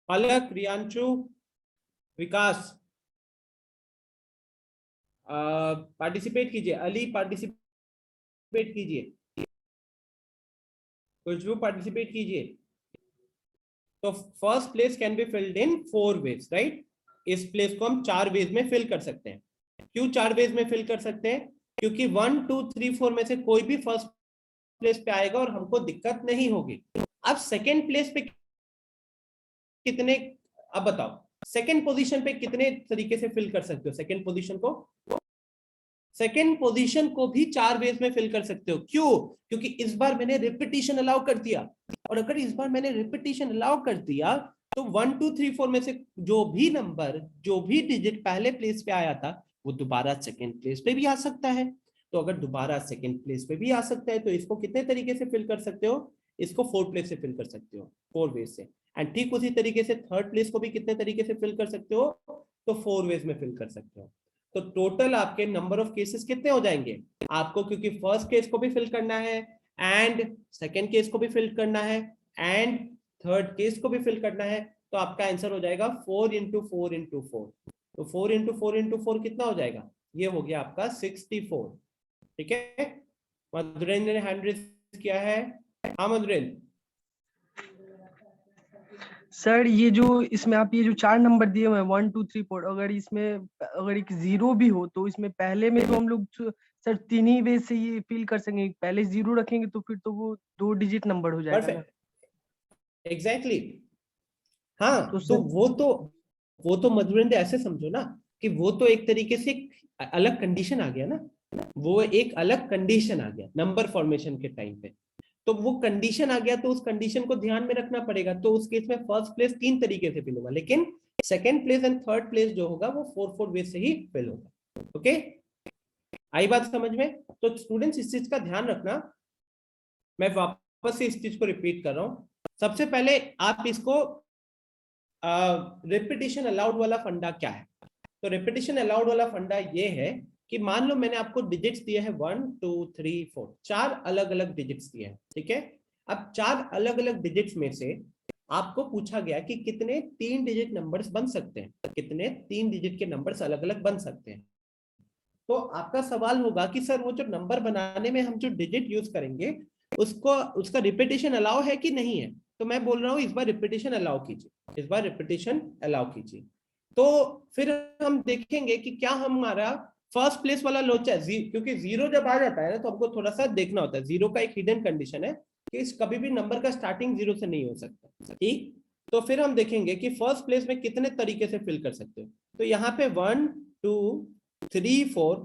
पलक, रियांशु, विकास पार्टिसिपेट कीजिए, अली पार्टिसिपेट कीजिए, खुशबू पार्टिसिपेट कीजिए। तो first place can be filled in 4 ways, right. इस प्लेस को हम 4 वेज में फिल कर सकते हैं। क्यों 4 वेज में फिल कर सकते हैं? क्योंकि 1 2 3 4 में से कोई भी फर्स्ट प्लेस पे आएगा और हमको दिक्कत नहीं होगी। अब सेकेंड प्लेस पे कितने, अब बताओ सेकेंड पोजीशन पे कितने तरीके से फिल कर सकते हो। सेकेंड पोजीशन को भी 4 वेज में फिल कर सकते हो। क्यों? क्योंकि इस बार मैंने रिपीटिशन अलाउ कर दिया, और अगर इस बार मैंने रिपीटिशन अलाउ कर दिया तो 1 2 3 4 में से जो भी नंबर, जो भी डिजिट पहले प्लेस पे आया था वो दोबारा सेकेंड प्लेस पे भी आ सकता है। तो अगर दोबारा सेकेंड प्लेस पे भी आ सकता है तो इसको कितने तरीके से फिल कर सकते हो? इसको 4 प्लेस से फिल कर सकते हो, 4 वेज से। एंड ठीक उसी तरीके से थर्ड प्लेस को भी कितने तरीके से फिल कर सकते हो? तो 4 वेज में फिल कर सकते हो। तो टोटल आपके नंबर ऑफ केसेस कितने हो जाएंगे आपको, क्योंकि फर्स्ट केस को भी फिल करना है एंड सेकेंड केस को भी फिल करना है एंड थर्ड केस को भी फिल करना है। तो आपका आंसर हो जाएगा 4 इंटू 4 इंटू 4। तो 4 इंटू 4 इंटू 4 कितना हो जाएगा? ये हो गया आपका 64। ठीक है, मधुरेंद्र ने हैंड रेज किया है। हाँ मधुरेंद्र। सर ये जो इसमें आप ये जो 4 नंबर दिए हुए हैं 1 2 3 4, अगर इसमें अगर एक 0 भी हो तो इसमें पहले में तो हम लोग सर 3 ही वे से ये फिल कर सकेंगे। पहले 0 रखेंगे तो फिर तो वो 2 डिजिट नंबर हो जाएगा ना। एग्जैक्टली हाँ, तो तो वो तो मधुरेंद्र ऐसे समझो ना कि वो तो एक तरीके से अलग कंडीशन आ गया ना, वो एक अलग कंडीशन आ गया नंबर फॉर्मेशन के टाइम पे। तो वो कंडीशन आ गया तो उस कंडीशन को ध्यान में रखना पड़ेगा। तो उस केस में फर्स्ट प्लेस 3 तरीके से फिल होगा, लेकिन second place and third place जो होगा वो 4 वे से ही फिल होगा। ओके, आई बात समझ में? तो स्टूडेंट्स इस चीज का ध्यान रखना। मैं वापस से इस चीज को रिपीट कर रहा हूं। सबसे पहले आप इसको रिपीटिशन अलाउड वाला फंडा क्या है? तो रिपीटिशन अलाउड वाला फंडा ये है कि मान लो मैंने आपको डिजिट्स दिए हैं 1 2 3 4, 4 अलग अलग डिजिट्स दिए हैं। ठीक है, अब 4 अलग अलग डिजिट्स में से आपको पूछा गया कि कितने 3 डिजिट नंबर्स बन सकते हैं, कितने 3 डिजिट के नंबर्स अलग अलग बन सकते हैं। तो आपका सवाल होगा कि सर वो जो नंबर बनाने में हम जो डिजिट यूज करेंगे उसका रिपीटिशन अलाउ है कि नहीं है? तो मैं बोल रहा हूं इस बार रिपीटिशन अलाउ कीजिए, इस बार रिपीटिशन अलाउ कीजिए। तो फिर हम देखेंगे कि क्या हमारा फर्स्ट प्लेस वाला लोचा है, क्योंकि 0 जब आ जाता है ना तो हमको थोड़ा सा देखना होता है। 0 का एक हिडन कंडीशन है कि कभी भी नंबर का स्टार्टिंग 0 से नहीं हो सकता। ठीक, तो फिर हम देखेंगे कि फर्स्ट प्लेस में कितने तरीके से फिल कर सकते हो। तो यहाँ पे 1 2 3 4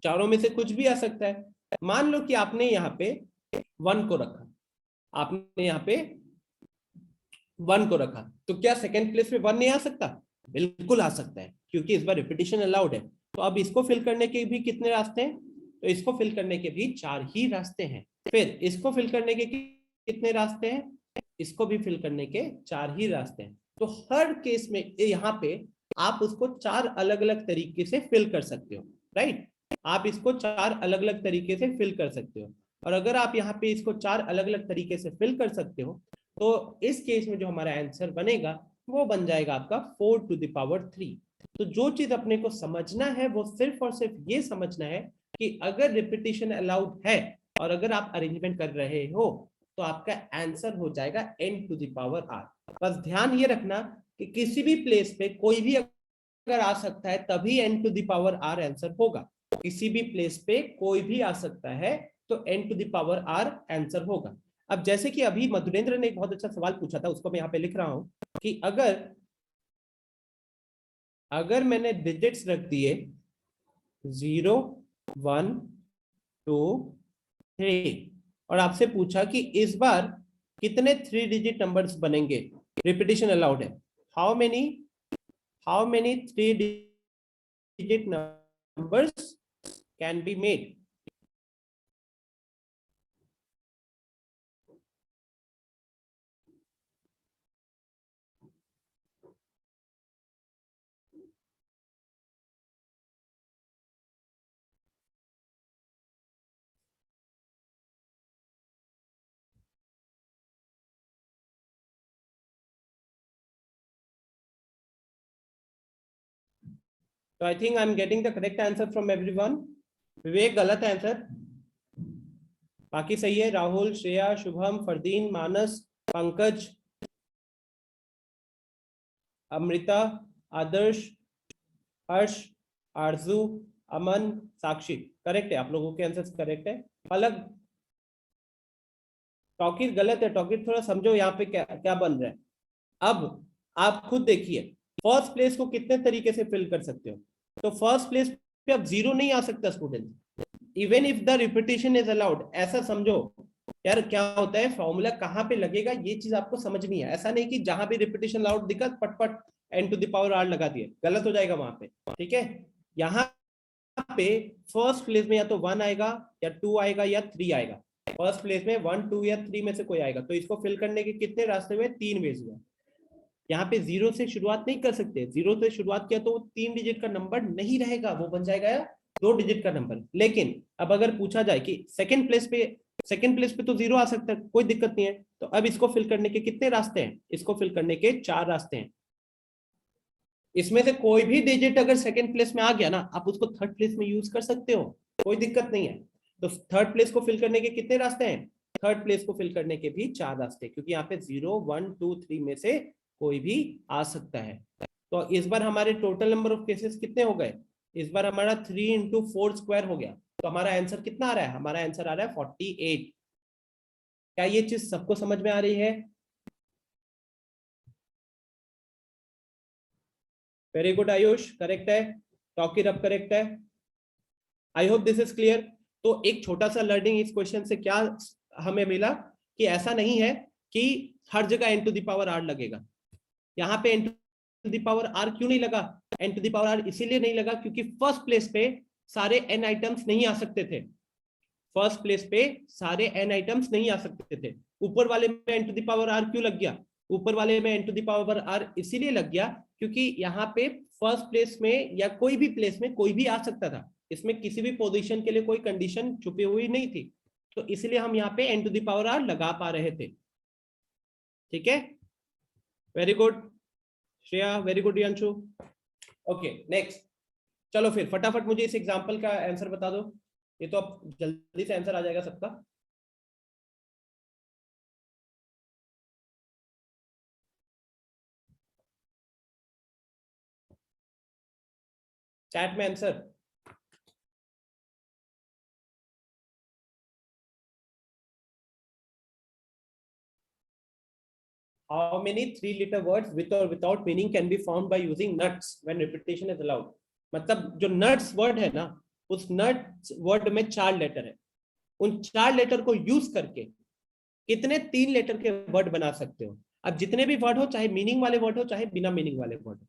चारों में से कुछ भी आ सकता है। मान लो कि आपने यहाँ पे 1 को रखा, आपने यहाँ पे 1 को रखा, तो क्या सेकंड प्लेस पे 1 नहीं आ सकता? बिल्कुल आ सकता है, क्योंकि इस बार रिपीटिशन अलाउड है। तो अब इसको फिल करने के भी कितने रास्ते हैं? तो इसको फिल करने के भी 4 ही रास्ते हैं। फिर इसको फिल करने के कितने रास्ते हैं? इसको भी फिल करने के 4 ही रास्ते हैं। तो हर केस में यहाँ पे आप उसको 4 अलग अलग तरीके से फिल कर सकते हो, राइट? आप इसको 4 अलग अलग तरीके से फिल कर सकते हो। और अगर आप यहाँ पे इसको 4 अलग अलग तरीके से फिल कर सकते हो, तो इस केस में जो हमारा आंसर बनेगा वो बन जाएगा आपका 4 to the power 3। तो जो चीज अपने को समझना है वो सिर्फ और सिर्फ ये समझना है कि अगर रिपीटिशन अलाउड है और अगर आप अरेंजमेंट कर रहे हो तो आपका आंसर हो जाएगा n to the power r। बस ध्यान ये रखना कि किसी भी प्लेस पे कोई भी अगर आ सकता है तभी n to the power r answer होगा। किसी भी प्लेस पे कोई भी आ सकता है तो n to the power r answer होगा। अब जैसे कि अभी मधुरेंद्र ने एक बहुत अच्छा सवाल पूछा था, उसको मैं यहाँ पे लिख रहा हूं कि अगर मैंने डिजिट्स रख दिए 0 1 2 3 और आपसे पूछा कि इस बार कितने 3 डिजिट नंबर्स बनेंगे, रिपीटिशन अलाउड है, how many 3 digit numbers can be made? So I think I'm getting the correct answer from everyone. विवेक गलत आंसर, बाकी सही है। राहुल, श्रेया, शुभम, फरदीन, मानस, पंकज, अमृता, आदर्श, हर्ष, आरजू, अमन, साक्षी, करेक्ट है। आप लोगों के आंसर करेक्ट है। अलग टॉकिर गलत है। टॉकिर थोड़ा समझो यहाँ पे क्या क्या बन रहा है। अब आप खुद देखिए फर्स्ट प्लेस को कितने तरीके से फिल कर सकते हो। तो फर्स्ट प्लेस पे अब 0 नहीं आ सकता student, even if the repetition is allowed. ऐसा समझो यार क्या होता है, फॉर्मूला कहाँ पे लगेगा ये चीज आपको समझनी है। ऐसा नहीं कि जहां भी रिपीटिशन अलाउड दिखा पटपट n to the power r लगा दिए, गलत हो जाएगा वहां पे, ठीक है। यहाँ पे फर्स्ट प्लेस में या तो 1 आएगा या 2 आएगा या 3 आएगा। फर्स्ट प्लेस में 1 2 या 3 में से कोई आएगा। तो इसको फिल करने के कितने रास्ते हुए? 3 वेज हुए। यहाँ पे 0 से शुरुआत नहीं कर सकते। 0 से शुरुआत किया तो वो 3 डिजिट का नंबर नहीं रहेगा, वो बन जाएगा 2 डिजिट का नंबर। लेकिन अब अगर पूछा जाए कि सेकंड प्लेस पे तो 0 आ सकता है, कोई दिक्कत नहीं है। तो अब इसको फिल करने के कितने रास्ते हैं? इसको फिल करने के 4 रास्ते हैं। इसमें से कोई भी डिजिट अगर सेकंड प्लेस में आ गया ना, आप उसको थर्ड प्लेस में यूज कर सकते हो, कोई दिक्कत नहीं है। तो थर्ड प्लेस को फिल करने के कितने रास्ते हैं? थर्ड प्लेस को फिल करने के भी 4 रास्ते, क्योंकि यहाँ पे 0 1 2 3 में से कोई भी आ सकता है। तो इस बार हमारे टोटल नंबर ऑफ केसेस कितने हो गए? इस बार हमारा 3 × 4 स्क्वायर हो गया। तो हमारा आंसर कितना आ रहा है? हमारा आंसर आ रहा है 48। क्या ये चीज सबको समझ में आ रही है? वेरी गुड आयुष, करेक्ट है। टॉकिर अब करेक्ट है। I hope this is clear. तो एक छोटा सा लर्निंग इस क्वेश्चन से क्या हमें मिला कि ऐसा नहीं है कि हर जगह n to the power r लगेगा। यहाँ पे n to the power r क्यों नहीं लगा? n to the power r इसीलिए नहीं लगा क्योंकि फर्स्ट प्लेस पे सारे n आइटम्स नहीं आ सकते थे। फर्स्ट प्लेस पे सारे n आइटम्स नहीं आ सकते थे। ऊपर वाले में n to the power r क्यों लग गया? ऊपर वाले में n to the power r इसीलिए लग गया क्योंकि यहाँ पे फर्स्ट प्लेस में या कोई भी प्लेस में कोई भी आ सकता था। इसमें किसी भी पोजीशन के लिए कोई कंडीशन छुपी हुई नहीं थी, तो इसलिए हम यहाँ पे n to the power r लगा पा रहे थे। ठीक है, very good Shreya, very good Riyanshu. Okay next, चलो फिर फटाफट मुझे इस एग्जांपल का आंसर बता दो। ये तो अब जल्दी से आंसर आ जाएगा सबका। चैट में answer. How many 3-letter words with or without meaning can be formed by using nuts when repetition is allowed? मतलब जो nuts word है ना, उस nuts word में 4 लेटर है। उन 4 लेटर को यूज करके कितने 3 लेटर के वर्ड बना सकते हो। अब जितने भी वर्ड हो, चाहे मीनिंग वाले वर्ड हो चाहे बिना मीनिंग वाले वर्ड हो।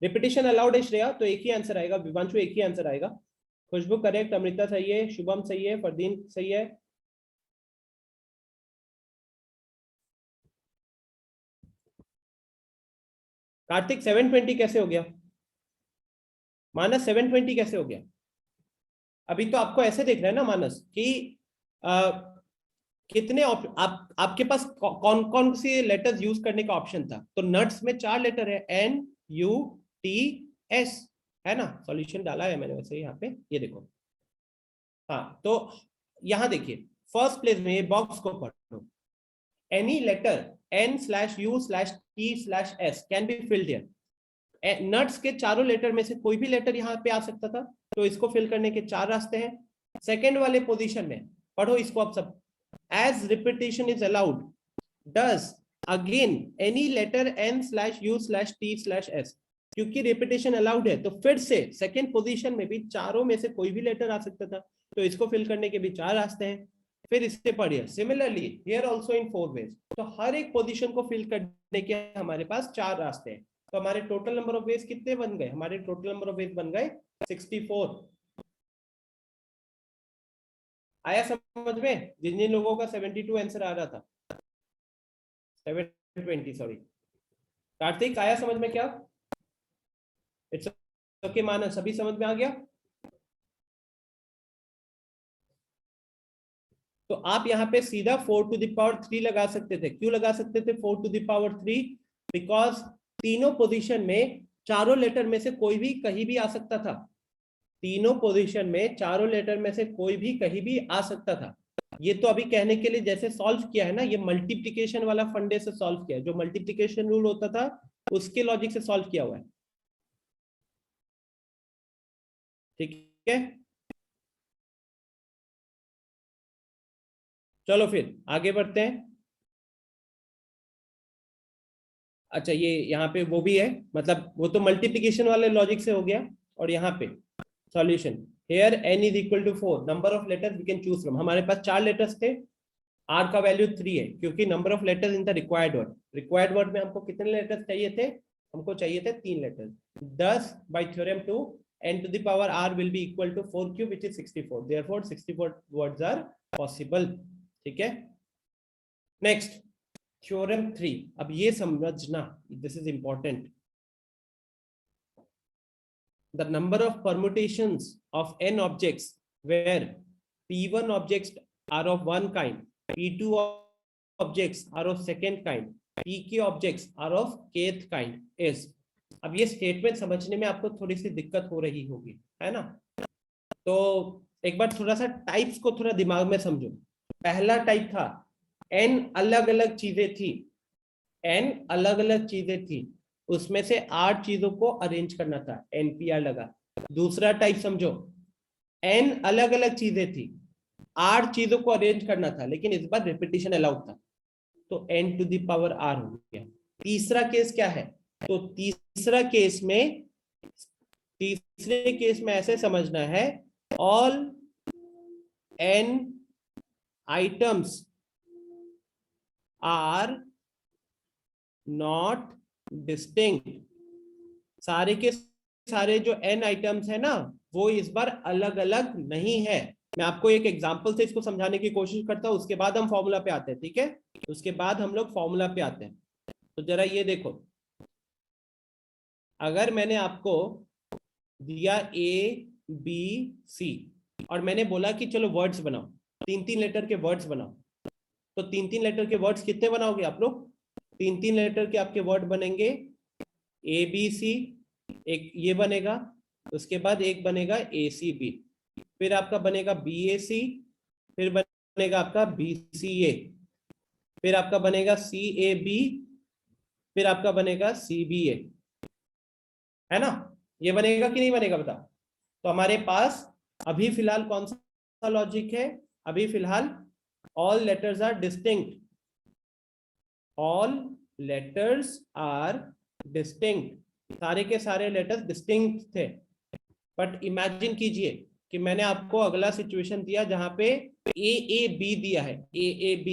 रिपीटिशन अलाउड है श्रेया, तो एक ही आंसर आएगा। विवांशु एक ही आंसर आएगा। खुशबू करेक्ट, अमृता सही है, शुभम सही है, फरदीन सही है। कार्तिक 720 कैसे हो गया? मानस 720 कैसे हो गया? अभी तो आपको ऐसे देख रहे हैं ना मानस कि कितने आपके पास कौन कौन सी लेटर्स यूज करने का ऑप्शन था। तो नट्स में 4 लेटर है, NUTS, है ना। सॉल्यूशन डाला है मैंने वैसे यहाँ पे, ये देखो। हाँ, तो यहाँ देखिए फर्स्ट प्लेस में ये बॉक्स को पढ़ो। Any letter N/U/T/S can be filled here. Nuts के चारों लेटर में से कोई भी लेटर यहाँ पे आ सकता था, तो इसको फिल करने के 4 रास्ते हैं। सेकेंड वाले पोजीशन में पढ़ो इसको आप सब। As repetition is allowed, does again any letter N/U/T/S। क्योंकि रिपीटिशन अलाउड है, तो फिर से सेकेंड पोजीशन में भी चारों में से कोई भी लेटर आ सकता था, तो इसको फिल करने के भी 4 रास्ते हैं। फिर इससे पढ़िए similarly here also in 4 ways. तो हर एक पोजीशन को फिल करने के हमारे पास 4 रास्ते हैं। तो हमारे टोटल नंबर ऑफ वेज कितने बन गए? हमारे टोटल नंबर ऑफ वेज बन गए 64। आया समझ में? जिन जिन लोगों का 72 आंसर आ रहा था, 720 सॉरी। कार्तिक आया समझ में क्या? इट्स ओके मानस, सभी समझ में आ गया? तो आप यहाँ पे सीधा 4 to the power 3 लगा सकते थे। क्यों लगा सकते थे 4 to the power 3? बिकॉज तीनों पोजीशन में चारों लेटर में से कोई भी कहीं भी आ सकता था। तीनों पोजीशन में चारों लेटर में से कोई भी कहीं भी आ सकता था। ये तो अभी कहने के लिए जैसे सॉल्व किया है ना, ये मल्टीप्लिकेशन वाला फंडे से सॉल्व किया है। जो मल्टीप्लिकेशन रूल होता था उसके लॉजिक से सॉल्व किया हुआ है। ठीक है, चलो फिर आगे बढ़ते हैं। अच्छा, ये यहाँ पे वो भी है, मतलब वो तो मल्टीप्लिकेशन वाले लॉजिक से हो गया। और यहाँ पे solution here n is equal to 4 number of letters we can choose from. हमारे पास 4 लेटर्स थे, r का वैल्यू 3 है, क्योंकि number of letters in the required word. Required word में हमको कितने लेटर्स चाहिए थे? हमको चाहिए थे 3 letters. Thus by theorem 2 n to the power r will be equal to 4 which is 64. Therefore 64 words are possible. ठीक है, नेक्स्ट थ्योरम 3। अब ये समझना, this is important. The number of permutations of n objects where p1 objects are of one kind, p2 objects are of second kind, pk objects are of kth kind is। अब ये statement समझने में आपको थोड़ी सी दिक्कत हो रही होगी, है ना। तो एक बार थोड़ा सा टाइप्स को थोड़ा दिमाग में समझो। पहला टाइप था n अलग अलग चीजें थी, n अलग अलग चीजें थी, उसमें से 8 चीजों को अरेंज करना था, NPR लगा। दूसरा टाइप समझो, n अलग अलग चीजें थी, 8 चीजों को अरेंज करना था, लेकिन इस बार रिपीटिशन अलाउड था, तो n to the power r हो गया। तीसरा केस क्या है? तो तीसरे केस में ऐसे समझना है, all n items are not distinct. सारे के सारे जो n आइटम्स है ना, वो इस बार अलग अलग नहीं है। मैं आपको एक एग्जांपल से इसको समझाने की कोशिश करता हूं, उसके बाद हम फॉर्मूला पे आते हैं। ठीक है, उसके बाद हम लोग फॉर्मूला पे आते हैं। तो जरा ये देखो, अगर मैंने आपको दिया ABC और मैंने बोला कि चलो वर्ड्स बनाओ, 3-3 लेटर के वर्ड्स बनाओ, तो 3-3 लेटर के वर्ड्स कितने बनाओगे आप लोग? 3-3 लेटर के आपके वर्ड बनेंगे ABC, एक ये बनेगा, उसके बाद एक बनेगा ACB, फिर आपका बनेगा BAC, फिर बनेगा आपका BCA, फिर आपका बनेगा CAB, फिर आपका बनेगा CBA, है ना। ये बनेगा कि नहीं बनेगा बता। तो हमारे पास अभी फिलहाल कौन सा लॉजिक है? अभी फिलहाल all letters are distinct, all letters are distinct। सारे के सारे लेटर्स डिस्टिंक्ट थे। बट इमेजिन कीजिए कि मैंने आपको अगला सिचुएशन दिया जहां पे AAB दिया है, AAB,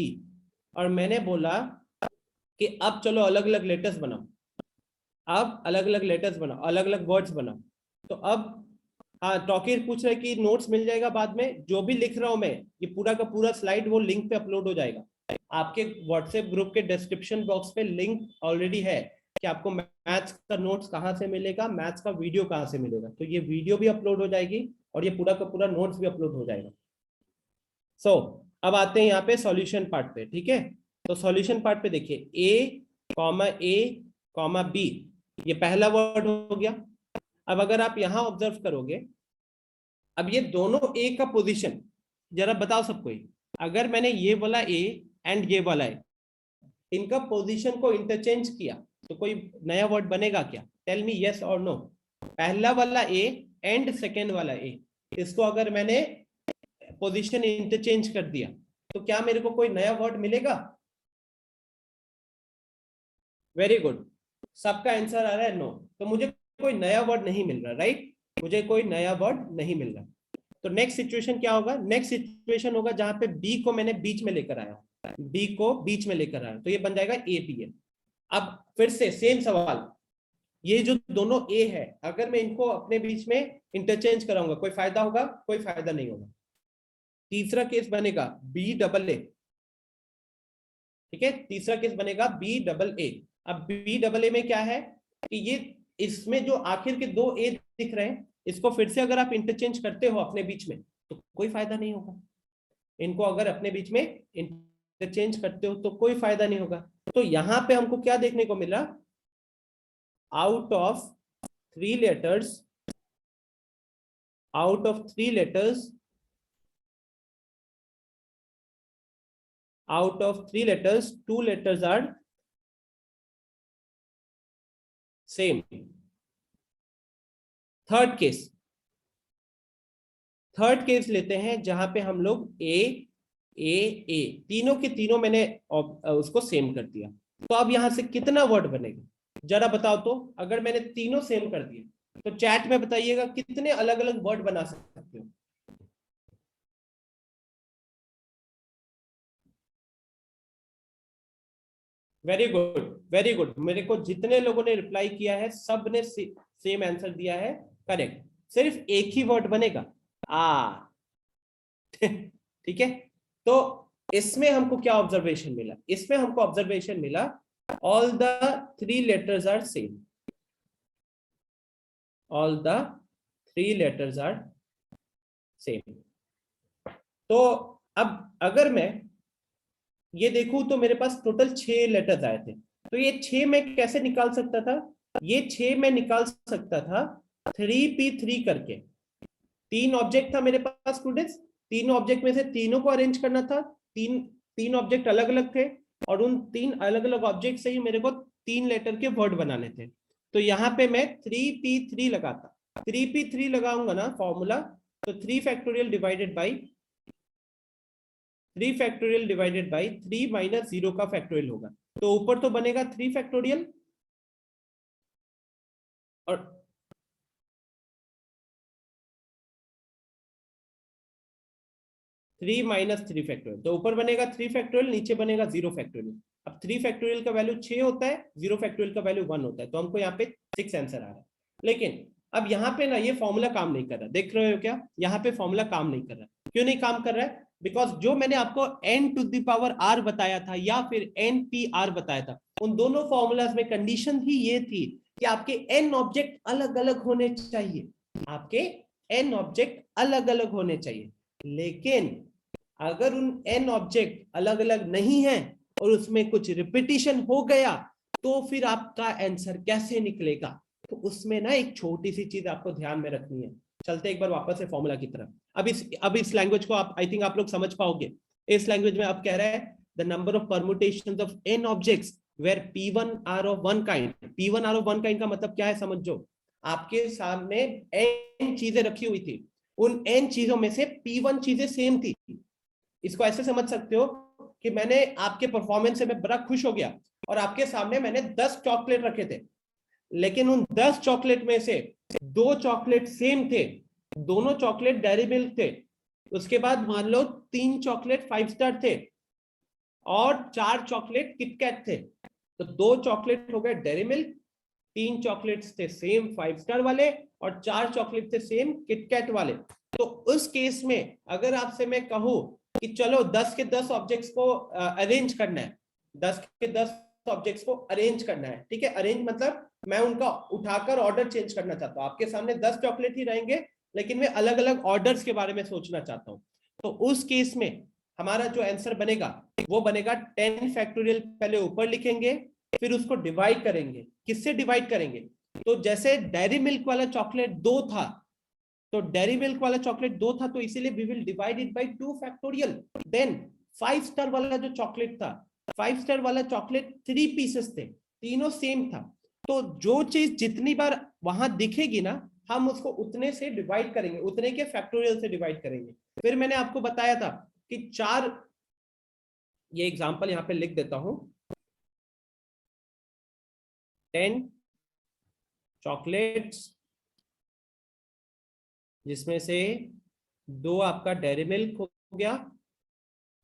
और मैंने बोला कि अब चलो अलग अलग लेटर्स बनाओ, अब अलग अलग लेटर्स बनाओ, अलग अलग वर्ड्स बनाओ। तो अब हाँ, टॉकिर पूछ रहे कि नोट्स मिल जाएगा बाद में, जो भी लिख रहा हूं मैं ये पूरा का पूरा स्लाइड वो लिंक पे अपलोड हो जाएगा। आपके व्हाट्सएप ग्रुप के डिस्क्रिप्शन बॉक्स पे लिंक ऑलरेडी है कि आपको मैथ्स का नोट्स कहाँ से मिलेगा, मैथ्स का वीडियो कहाँ से मिलेगा। तो ये वीडियो भी अपलोड हो जाएगी और ये पूरा का पूरा नोट्स भी अपलोड हो जाएगा। सो अब आते हैं यहाँ पे सॉल्यूशन पार्ट पे, ठीक है। तो सॉल्यूशन पार्ट पे देखिए A, B, ये पहला वर्ड हो गया। अब अगर आप यहां ऑब्जर्व करोगे, अब ये दोनों ए का पोजीशन जरा बताओ सबको, अगर मैंने ये वाला ए एंड ये वाला ए, इनका पोजीशन को इंटरचेंज किया तो कोई नया वर्ड बनेगा क्या? टेल मी यस और नो। पहला वाला ए एंड सेकेंड वाला ए, इसको अगर मैंने पोजीशन इंटरचेंज कर दिया तो क्या मेरे को कोई नया वर्ड मिलेगा? वेरी गुड, सबका आंसर आ रहा है नो। तो मुझे कोई नया वर्ड नहीं मिल रहा, राइट? मुझे कोई नया वर्ड नहीं मिल रहा। तो नेक्स्ट सिचुएशन क्या होगा? नेक्स्ट सिचुएशन होगा जहां पे बी को मैंने बीच में लेकर आया, बी को बीच में लेकर आया, तो ये बन जाएगा ABA। अब फिर से सेम सवाल, ये जो दोनों ए है अगर मैं इनको अपने बीच में इंटरचेंज कराऊंगा कोई फायदा होगा? कोई फायदा नहीं होगा। तीसरा केस बनेगा BAA, ठीक है, तीसरा केस बनेगा BAA। अब BAA में क्या है कि ये इसमें जो आखिर के दो ए दिख रहे हैं, इसको फिर से अगर आप इंटरचेंज करते हो अपने बीच में तो कोई फायदा नहीं होगा। इनको अगर अपने बीच में इंटरचेंज करते हो तो कोई फायदा नहीं होगा। तो यहां पे हमको क्या देखने को मिला? Out of three letters, out of three letters, out of three letters, two letters are same. Third case लेते हैं जहां पे हम लोग ए तीनों के तीनों मैंने उसको सेम कर दिया। तो अब यहां से कितना वर्ड बनेगा जरा बताओ तो? अगर मैंने तीनों सेम कर दिए तो चैट में बताइएगा कितने अलग अलग वर्ड बना सकते हो। Very good, very good. मेरे को जितने लोगों ने रिप्लाई किया है सब ने सेम आंसर दिया है, करेक्ट। सिर्फ एक ही वर्ड बनेगा ठीक है। तो इसमें हमको क्या ऑब्जर्वेशन मिला? इसमें हमको ऑब्जर्वेशन मिला all the three letters are same, all the three letters are same. तो अब अगर मैं ये देखूं तो मेरे पास टोटल 6 लेटर्स आए थे। तो ये 6 मैं कैसे निकाल सकता था? ये 6 मैं निकाल सकता था 3p3 करके। 3 ऑब्जेक्ट था मेरे पास स्टूडेंट्स, 3 ऑब्जेक्ट में से तीनों को अरेंज करना था। तीन ऑब्जेक्ट अलग अलग थे और उन 3 अलग अलग ऑब्जेक्ट से ही मेरे को 3 लेटर के वर्ड बनाने थे। तो यहाँ पे मैं 3p3 लगाता, 3p3 लगाऊंगा ना फॉर्मूला, तो 3 factorial divided by 3 factorial divided by 3 minus 0 का फैक्टोरियल होगा। तो ऊपर तो बनेगा 3 फैक्टोरियल और 3 माइनस 3 फैक्टोरियल, तो ऊपर बनेगा 3 फैक्टोरियल, नीचे बनेगा 0 फैक्टोरियल। अब 3 फैक्टोरियल का वैल्यू 6 होता है, 0 फैक्टोरियल का वैल्यू 1 होता है, तो हमको यहाँ पे 6 आंसर आ रहा है। लेकिन अब यहाँ पे ना ये फॉर्मूला काम नहीं कर रहा, देख रहे हो क्या? यहाँ पे फॉर्मूला काम नहीं कर रहा। क्यों नहीं काम कर रहा है? बिकॉज जो मैंने आपको n to the power r बताया था या फिर npr बताया था, उन दोनों फॉर्मूलाज में कंडीशन ही ये थी कि आपके n ऑब्जेक्ट अलग अलग होने चाहिए, आपके n ऑब्जेक्ट अलग अलग होने चाहिए। लेकिन अगर उन n ऑब्जेक्ट अलग अलग नहीं है और उसमें कुछ रिपीटिशन हो गया तो फिर आपका आंसर कैसे निकलेगा? तो उसमें ना एक छोटी सी चीज आपको ध्यान में रखनी है। चलते एक बार वापस से फॉर्मूला की तरफ। अब इस लैंग्वेज को आप आई थिंक आप लोग समझ पाओगे। इस लैंग्वेज में आप कह रहे हैं the number of permutations of n objects where p1 are of one kind. p1 are of one kind का मतलब क्या है समझो। आपके सामने n चीजें रखी हुई थी, उन n चीजों में से p1 चीजें सेम थी। इसको ऐसे समझ सकते हो कि मैंने आपके परफॉर्मेंस से मैं बड़ा खुश हो गया और आपके सामने मैंने 10 चॉकलेट रखे थे। लेकिन उन 10 चॉकलेट में से 2 चॉकलेट सेम थे, दोनों चॉकलेट डेयरी मिल्क थे। उसके बाद मान लो 3 चॉकलेट 5 स्टार थे और 4 चॉकलेट किटकैट थे। तो 2 चॉकलेट हो गए डेयरी मिल्क, 3 चॉकलेट्स थे सेम 5 स्टार वाले और 4 चॉकलेट थे सेम किटकैट वाले। तो उस केस में अगर आपसे मैं कहूं कि चलो 10 के 10 ऑब्जेक्ट्स को अरेंज करना है, 10 के 10 ऑब्जेक्ट्स को अरेंज करना है, ठीक है। अरेंज मतलब मैं उनका उठाकर ऑर्डर चेंज करना चाहता हूं। आपके सामने 10 चॉकलेट ही रहेंगे लेकिन मैं अलग अलग ऑर्डर्स के बारे में सोचना चाहता हूं। तो उस केस में हमारा जो आंसर बनेगा वो बनेगा 10 फैक्टोरियल। पहले ऊपर लिखेंगे फिर उसको डिवाइड करेंगे। किससे डिवाइड करेंगे? तो जैसे डेयरी मिल्क वाला चॉकलेट 2 था, तो डेयरी मिल्क वाला चॉकलेट 2 था तो इसीलिए we will divide it by 2 factorial. Then 5 star वाला जो चॉकलेट था, 5 स्टार वाला चॉकलेट 3 पीसेस थे, तीनों सेम था। तो जो चीज जितनी बार वहां दिखेगी ना, हम उसको उतने से डिवाइड करेंगे, उतने के फैक्टोरियल से डिवाइड करेंगे। फिर मैंने आपको बताया था कि 4, ये एग्जांपल यहां पे लिख देता हूं, 10 चॉकलेट्स जिसमें से 2 आपका डेयरी मिल्क हो गया,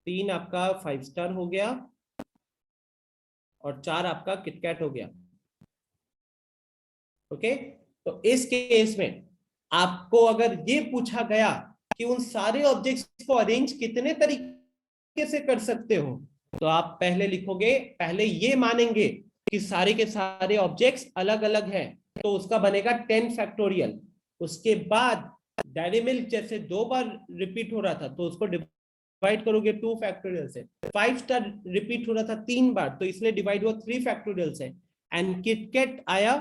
3 आपका 5 स्टार हो गया और 4 आपका किटकैट हो गया। ओके, तो इस केस में आपको अगर ये पूछा गया कि उन सारे ऑब्जेक्ट्स को अरेंज कितने तरीके से कर सकते हो, तो आप पहले लिखोगे, पहले ये मानेंगे कि सारे के सारे ऑब्जेक्ट्स अलग अलग हैं, तो उसका बनेगा 10 फैक्टोरियल। उसके बाद डेयरी मिल्क जैसे 2 बार रिपीट हो रहा था तो उसको डिवाइड करोगे 2 फैक्टोरियल से। 5 स्टार रिपीट हो रहा था 3 बार तो इसलिए डिवाइड हुआ 3 फैक्टोरियल से। एंड किटकैट आया,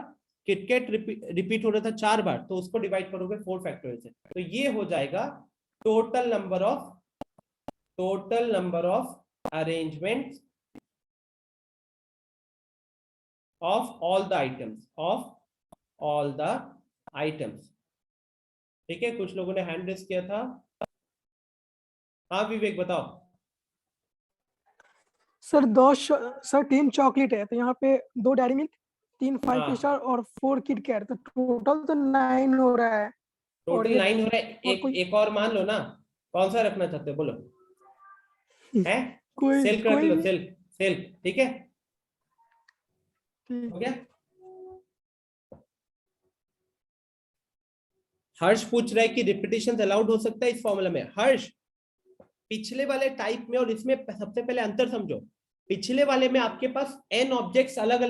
किटकैट रिपीट हो रहा था 4 बार तो उसको डिवाइड करोगे 4 फैक्टोरियल से। तो ये हो जाएगा total number of arrangement of all the items. ठीक है, कुछ लोगों ने हैंड रेस किया था। हाँ विवेक बताओ। सर 3 चॉकलेट है तो यहाँ पे 2 डेयरी मिल्क, 3 5 स्टार और 4 किटकैट, तो टोटल तो 9 हो रहा है। टोटल 9 हो रहा है। एक और मान लो ना, कौन सा रखना चाहते हो बोलो? है सेल्फ रख लो, सेल्फ। ठीक है, हो गया। हर्ष पूछ रहा है कि रिपीटिशन अलाउड हो सकता है इस फॉर्मूला में। हर्ष, पिछले वाले टाइप में और इसमें सबसे पहले अंतर समझो। पिछले वाले में आपके पास n ऑब्जेक्ट्स अलग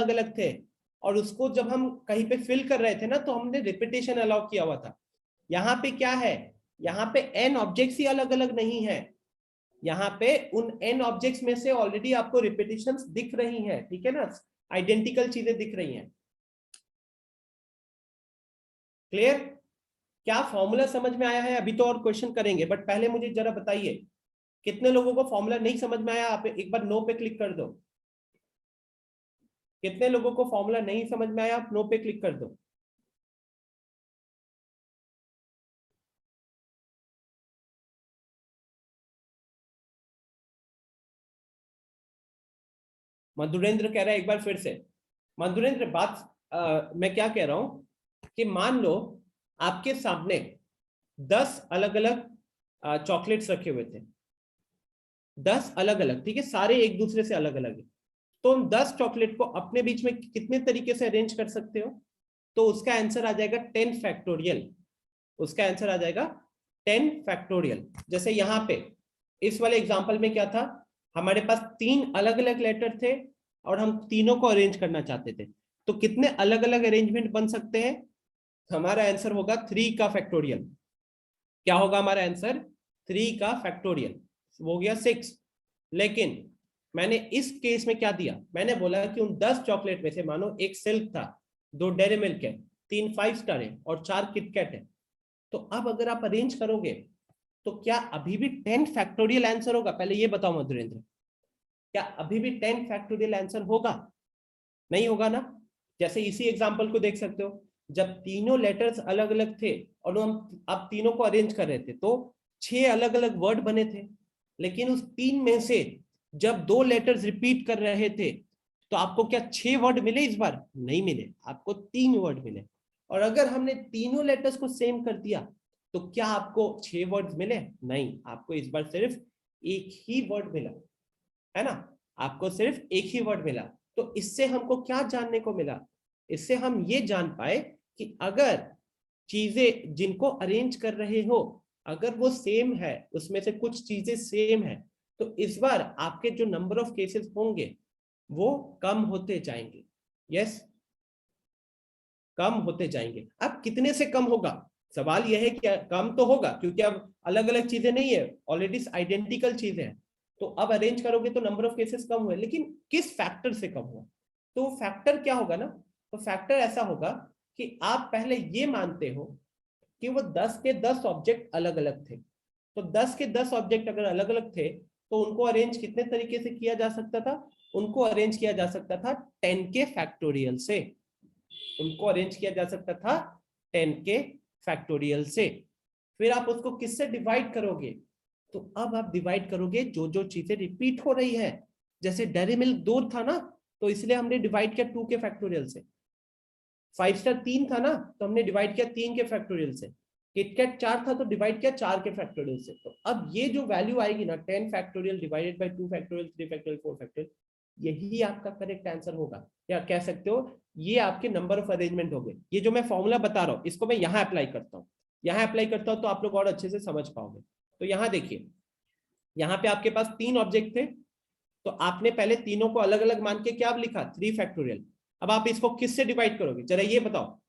अलग थे और उसको जब हम कहीं पे फिल कर रहे थे ना तो हमने रिपीटेशन अलाउ किया हुआ था। यहाँ पे क्या है, यहाँ पे n ऑब्जेक्ट्स ही अलग अलग नहीं है, यहाँ पे उन n ऑब्जेक्ट्स में से ऑलरेडी आपको रिपीटेशंस दिख रही हैं, ठीक है ना, आइडेंटिकल चीजें दिख रही हैं। क्लियर? क्या फॉर्मूला समझ में आया है? अभी तो और क्वेश्चन करेंगे बट पहले मुझे जरा बताइए कितने लोगों को फॉर्मूला नहीं समझ में आया? आप एक बार नो पे क्लिक कर दो। कितने लोगों को फॉर्मूला नहीं समझ में आया? आप नो पे क्लिक कर दो। मधुरेंद्र कह रहा है एक बार फिर से। मधुरेंद्र मैं क्या कह रहा हूं कि मान लो आपके सामने 10 अलग अलग चॉकलेट्स रखे हुए थे, 10 अलग अलग, ठीक है, सारे एक दूसरे से अलग अलग है। तो उन 10 चॉकलेट को अपने बीच में कितने तरीके से अरेंज कर सकते हो? तो उसका आंसर आ जाएगा 10 फैक्टोरियल। उसका आंसर आ जाएगा 10 फैक्टोरियल। जैसे यहाँ पे इस वाले एग्जांपल में क्या था, हमारे पास 3 अलग अलग लेटर थे और हम तीनों को अरेंज करना चाहते थे, तो कितने अलग अलग अरेंजमेंट बन सकते हैं? हमारा आंसर होगा 3 का फैक्टोरियल। क्या होगा हमारा आंसर? 3 का फैक्टोरियल हो गया 6। लेकिन मैंने इस केस में क्या दिया, मैंने बोला कि उन 10 चॉकलेट में से मानो एक सिल्क था, 2 डेयरी मिल्क है, 3 5 स्टार है और 4 किटकैट है। तो अब अगर आप अरेंज करोगे तो क्या अभी भी 10 फैक्टोरियल आंसर होगा? पहले ये बताओ मधुरेंद्र, क्या अभी भी 10 फैक्टोरियल आंसर होगा? नहीं होगा ना। जैसे इसी एग्जांपल को देख सकते हो, जब तीनों लेटर्स अलग अलग थे और हम अब तीनों को अरेंज कर रहे थे तो 6 अलग अलग वर्ड बने थे, लेकिन उस 3 में से जब 2 लेटर्स रिपीट कर रहे थे तो आपको क्या 6 वर्ड मिले इस बार? नहीं मिले, आपको 3 वर्ड मिले। और अगर हमने तीनों लेटर्स को सेम कर दिया तो क्या आपको 6 वर्ड्स मिले? नहीं, आपको इस बार सिर्फ एक ही वर्ड मिला, है ना, आपको सिर्फ एक ही वर्ड मिला। तो इससे हमको क्या जानने को मिला? इससे हम ये जान पाए कि अगर चीजें जिनको अरेंज कर रहे हो अगर वो सेम है, उसमें से कुछ चीजें सेम है, तो इस बार आपके जो नंबर ऑफ केसेस होंगे वो कम होते जाएंगे। यस, कम होते जाएंगे। अब कितने से कम होगा? सवाल यह है कि कम तो होगा क्योंकि अब अलग अलग चीजें नहीं है, ऑलरेडी आइडेंटिकल चीजें हैं। तो अब अरेंज करोगे तो नंबर ऑफ केसेस कम हुए, लेकिन किस फैक्टर से कम हुआ? तो फैक्टर क्या होगा ना, तो फैक्टर ऐसा होगा कि आप पहले ये मानते हो कि वो 10 के 10 ऑब्जेक्ट अलग अलग थे। तो 10 के 10 ऑब्जेक्ट अगर अलग अलग थे तो उनको अरेंज कितने तरीके से किया जा सकता था? उनको अरेंज किया जा सकता था 10 के फैक्टोरियल से। उनको अरेंज किया जा सकता था 10 के फैक्टोरियल से। फिर आप उसको किससे डिवाइड करोगे? तो अब आप डिवाइड करोगे जो जो चीजें रिपीट हो रही है। जैसे डेयरी मिल्क 2 था ना, तो इसलिए हमने डिवाइड किया 2 के फैक्टोरियल से। 5 स्टार 3 था ना, तो हमने डिवाइड किया 3 के फैक्टोरियल से। किटकैट 4 था तो डिवाइड किया 4 के फैक्टोरियल से। तो अब ये जो वैल्यू आएगी ना 10 factorial divided by 2 factorial 3 factorial 4 factorial, यही आपका करेक्ट आंसर होगा। या कह सकते हो ये आपके नंबर ऑफ अरेंजमेंट हो गए। ये जो मैं फॉर्मूला बता रहा हूँ इसको मैं यहाँ अप्लाई करता हूँ, यहाँ अप्लाई करता हूँ तो आप लोग और अच्छे से समझ पाओगे। तो यहाँ देखिए, यहाँ पे आपके पास 3 ऑब्जेक्ट थे, तो आपने पहले तीनों को अलग अलग मान के क्या लिखा? 3 फैक्टोरियल। अब आप इसको किससे डिवाइड करोगे? जरा ये बताओ,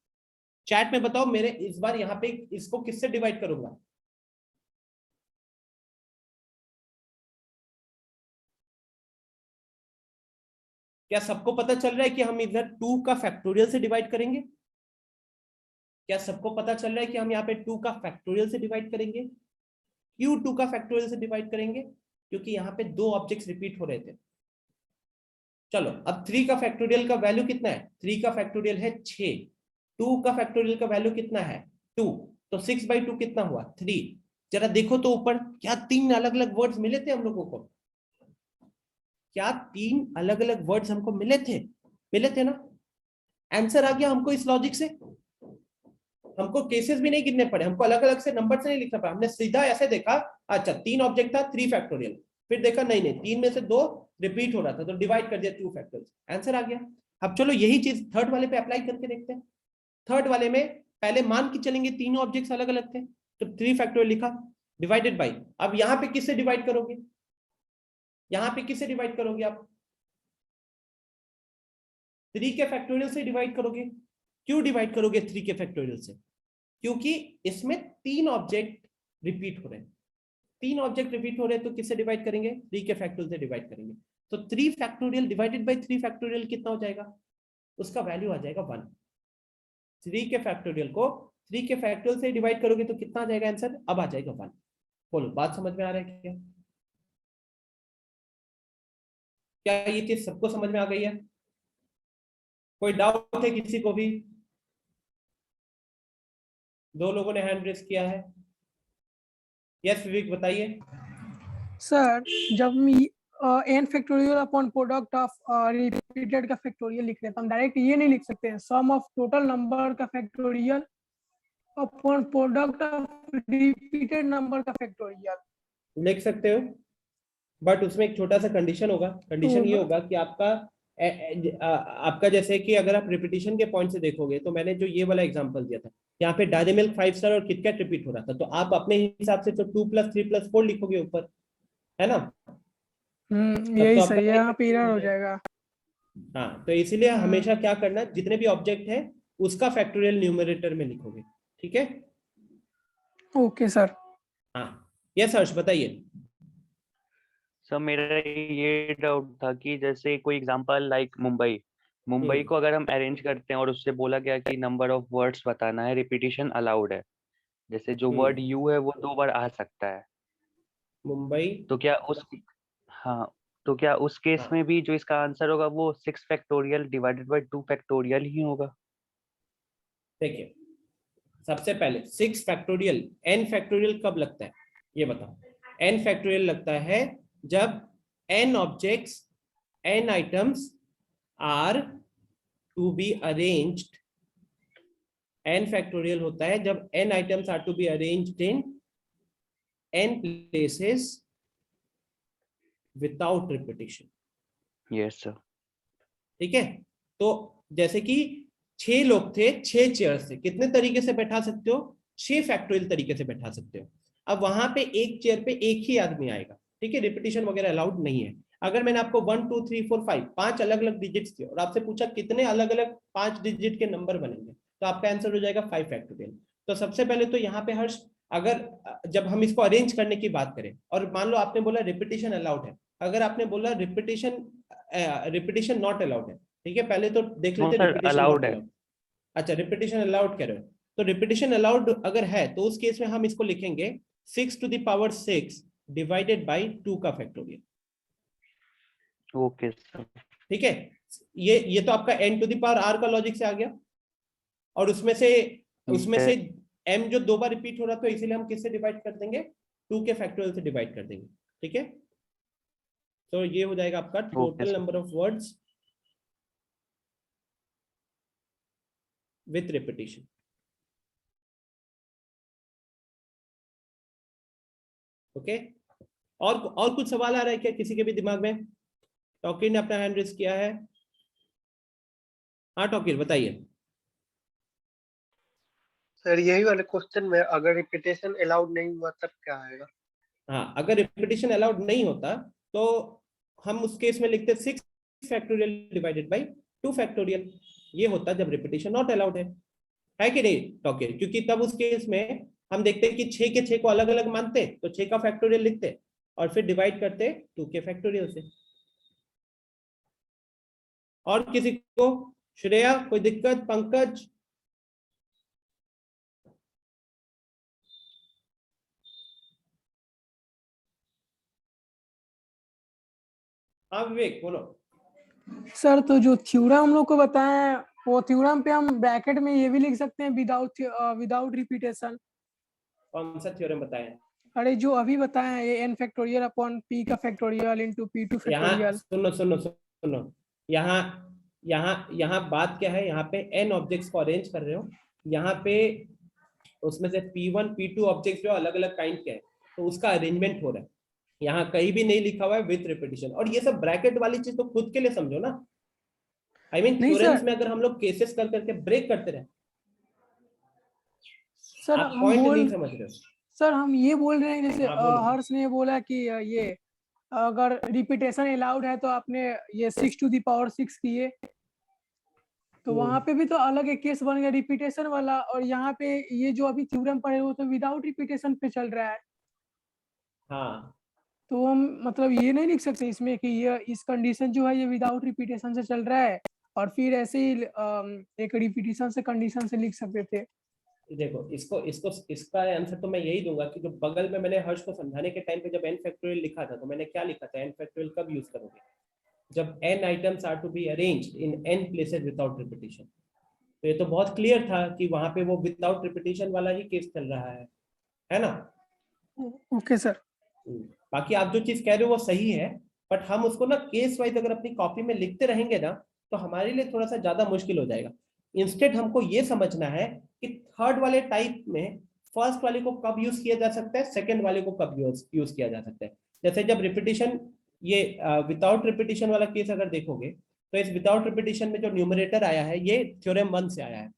चैट में बताओ मेरे। इस बार यहाँ पे इसको किससे डिवाइड करूंगा? क्या सबको पता चल रहा है कि हम इधर 2 का फैक्टोरियल से डिवाइड करेंगे? क्या सबको पता चल रहा है कि हम यहाँ पे 2 का फैक्टोरियल से डिवाइड करेंगे? क्यों 2 का फैक्टोरियल से डिवाइड करेंगे? क्योंकि यहाँ पे 2 ऑब्जेक्ट्स रिपीट हो रहे थे। चलो अब 3 का फैक्टोरियल का वैल्यू कितना है? 3 का फैक्टोरियल है 6। 2 का फैक्टोरियल का वैल्यू कितना है? 2। तो 6/2 कितना हुआ? 3। जरा देखो तो ऊपर, क्या 3 अलग अलग वर्ड्स मिले थे हम लोगों को? क्या 3 अलग अलग वर्ड्स हमको मिले थे? मिले थे ना? आंसर आ गया हमको इस लॉजिक से। हमको केसेस भी नहीं गिनने पड़े, हमको अलग अलग से नंबर से नहीं लिखना पड़ा। हमने सीधा ऐसे देखा, अच्छा 3 ऑब्जेक्ट था 3 फैक्टोरियल, फिर देखा नहीं नहीं 3 में से 2 रिपीट हो रहा था तो डिवाइड कर दिया 2 फैक्टोरियल, आंसर आ गया। अब चलो यही चीज थर्ड वाले पे अप्लाई करके देखते हैं। थर्ड वाले में पहले मान के चलेंगे तीनों ऑब्जेक्ट्स अलग अलग थे, तो 3 फैक्टोरियल लिखा डिवाइडेड बाई। अब यहाँ पे किससे डिवाइड करोगे? यहाँ पे किससे डिवाइड करोगे आप? 3 के फैक्टोरियल से डिवाइड करोगे। क्यों डिवाइड करोगे 3 के फैक्टोरियल से? क्योंकि इसमें 3 ऑब्जेक्ट रिपीट हो रहे हैं। 3 ऑब्जेक्ट रिपीट हो रहे हैं तो किससे डिवाइड करेंगे? 3 के फैक्टोरियल से डिवाइड करेंगे। तो 3 फैक्टोरियल डिवाइडेड बाय 3 फैक्टोरियल कितना हो जाएगा? उसका वैल्यू आ जाएगा 1। 3 के फैक्टोरियल को 3 के फैक्टोरियल से डिवाइड करोगे तो कितना आ जाएगा आंसर? अब आ जाएगा 1। बोलो बात समझ में आ रहा है क्या? क्या ये चीज सबको समझ में आ गई है? कोई डाउट है किसी को भी? 2 लोगों ने हैंड रेस किया है। यस विवेक बताइए। सर जब n factorial upon product of repeated का फैक्टोरियल लिख रहे हैं तो हम डायरेक्ट ये नहीं लिख सकते हैं सम ऑफ टोटल नंबर का factorial upon product of repeated number का फैक्टोरियल? लिख सकते हो, बट उसमें एक छोटा सा कंडीशन होगा। कंडीशन ये होगा कि आपका जैसे कि अगर आप रिपीटिशन के पॉइंट से देखोगे तो मैंने जो ये वाला एग्जांपल दिया था, यहाँ पे डेयरी मिल्क 5 स्टार और किटकैट रिपीट हो रहा था, तो आप अपने हिसाब से तो 2 + 3 + 4 लिखोगे ऊपर, है ना? यही तो सही है, यहाँ पे एरर हो जाएगा। हाँ, तो इसीलिए हमेशा क्या करना, जितने भी ऑब्जेक्ट है उसका फैक्टोरियल न्यूमरेटर में लिखोगे, ठीक है? Okay sir. हाँ यस हर्ष बताइए। सर मेरा ये डाउट था कि जैसे कोई एग्जांपल लाइक मुंबई को अगर हम अरेंज करते हैं और उससे बोला गया कि नंबर ऑफ वर्ड्स बताना है, रिपीटिशन अलाउड है, जैसे जो वर्ड यू है वो 2 बार आ सकता है मुंबई, तो क्या उस केस में भी जो इसका आंसर होगा वो 6 फैक्टोरियल डिवाइडेड बाय 2 फैक्टोरियल ही होगा? देखिए सबसे पहले 6 फैक्टोरियल, n फैक्टोरियल कब लगता है ये बताओ? n फैक्टोरियल लगता है जब n objects, n items are to be arranged, n factorial होता है जब n items are to be arranged in n places without repetition. Yes sir. ठीक है, तो जैसे कि 6 लोग थे 6 चेयर से, कितने तरीके से बैठा सकते हो? 6 फैक्टोरियल तरीके से बैठा सकते हो। अब वहां पे एक चेयर पे एक ही आदमी आएगा, ठीक है, रिपीटिशन वगैरह अलाउड नहीं है। अगर मैंने आपको 1 2 3 4 5 5 अलग अलग डिजिट्स दिए और आपसे पूछा कितने अलग अलग 5 डिजिट के नंबर बनेंगे, तो आपका आंसर हो जाएगा 5 फैक्टोरियल। तो सबसे पहले तो यहाँ पे हर्ष, अगर जब हम इसको अरेंज करने की बात करें और मान लो आपने बोला रिपीटिशन अलाउड है, अगर आपने बोला रिपीटिशन नॉट अलाउड है, ठीक है, पहले तो देख नो लेते सर, रिपीटिशन अलाउड नॉट है। अलाउड। अच्छा, रिपीटिशन अलाउड कह रहे हो, तो रिपीटिशन अलाउड अगर है तो उस केस में हम इसको लिखेंगे 6 to the power 6 divided by 2 का फैक्टोरियल। Okay sir. ठीक है, ये तो आपका n to the power r का लॉजिक से आ गया, और उसमें से m जो 2 बार रिपीट हो रहा, तो इसीलिए हम किससे डिवाइड कर देंगे? 2 के फैक्टोरियल से डिवाइड कर देंगे। ठीक है, तो ये हो जाएगा आपका total number of words with repetition. Okay, और कुछ सवाल आ रहा है क्या किसी के भी दिमाग में? टॉकिर ने अपना हैंड रेज किया है। हाँ टॉकिर, बताइए। सर यही वाले क्वेश्चन में अगर रिपीटेशन अलाउड नहीं हुआ तब क्या आएगा? हाँ, अगर रिपीटिशन अलाउड नहीं होता तो हम उस केस में लिखते 6 फैक्टोरियल डिवाइडेड बाई 2 फैक्टोरियल। ये होता जब रिपीटिशन नॉट अलाउड है कि नहीं टॉकिर? क्योंकि तब उस केस में हम देखते हैं कि 6 के 6 को अलग अलग मानते, तो 6 का फैक्टोरियल लिखते और फिर डिवाइड करते 2 के फैक्टोरियल से। और किसी को? श्रेया, कोई दिक्कत? पंकज? हाँ विवेक बोलो। सर तो जो थ्योरम हम लोग को बताया है, वो थ्योरम पे हम ब्रैकेट में ये भी लिख सकते हैं विदाउट रिपीटेशन। कौन सा थ्योरम बताएं? अरे जो अभी बताया है, ये n फैक्टोरियल अपॉन p का फैक्टोरियल इनटू p2 यहाँ फैक्टोरियल। सुनो सुनो सुनो, यहाँ यहाँ यहाँ बात क्या है? यहाँ पे n ऑब्जेक्ट्स को अरेंज कर रहे हो, यहाँ पे उसमें से p1 p2 ऑब्जेक्ट्स जो अलग अलग काइंड के हैं, तो उसका अरेंजमेंट हो रहा है। यहाँ कहीं भी नहीं लिखा हुआ है विथ रिपीटिशन। और ये सब ब्रैकेट वाली चीज तो खुद के लिए समझो ना। आई मीन थ्योरम्स में अगर हम लोग केसेस कर करके ब्रेक करते रहे, सर आप हम पॉइंट बोल नहीं समझ रहे हो। सर हम ये बोल रहे हैं, जैसे हाँ, बोलो। हर्ष ने बोला कि ये अगर रिपीटेशन अलाउड है तो आपने ये 6 to the power 6 किए, तो वहां पे भी तो अलग एक केस बन गया रिपीटेशन वाला। और यहाँ पे ये जो अभी थ्योरम पढ़े वो तो विदाउट रिपीटेशन पे चल रहा है। हाँ, तो हम मतलब ये नहीं लिख सकते इसमें कि ये इस कंडीशन जो है ये विदाउट रिपीटेशन से चल रहा है, और फिर ऐसे ही एक रिपीटेशन से कंडीशन से लिख सकते थे। देखो इसका आंसर तो मैं यही दूंगा कि जो बगल में मैंने हर्ष को समझाने के टाइम पे जब n फैक्टोरियल लिखा था, तो मैंने क्या लिखा था? n फैक्टोरियल कब यूज करोगे? जब n items are to be arranged in n places without repetition. तो ये तो बहुत क्लियर था कि वहां पे वो विदाउट रिपीटिशन वाला ही केस चल रहा है ना? Okay sir. बाकी आप जो चीज कह रहे हो वो सही है, बट हम उसको ना केस वाइज अगर अपनी कॉपी में लिखते रहेंगे ना, तो हमारे लिए थोड़ा सा ज्यादा मुश्किल हो जाएगा। इंस्टेड हमको ये समझना है कि थर्ड वाले टाइप में फर्स्ट वाले को कब यूज किया जा सकता है, सेकंड वाले को कब यूज किया जा सकता है। जैसे जब रिपीटिशन, ये विदाउट रिपीटिशन वाला केस अगर देखोगे, तो इस विदाउट रिपीटिशन में जो न्यूमरेटर आया है ये थ्योरम 1 से आया है,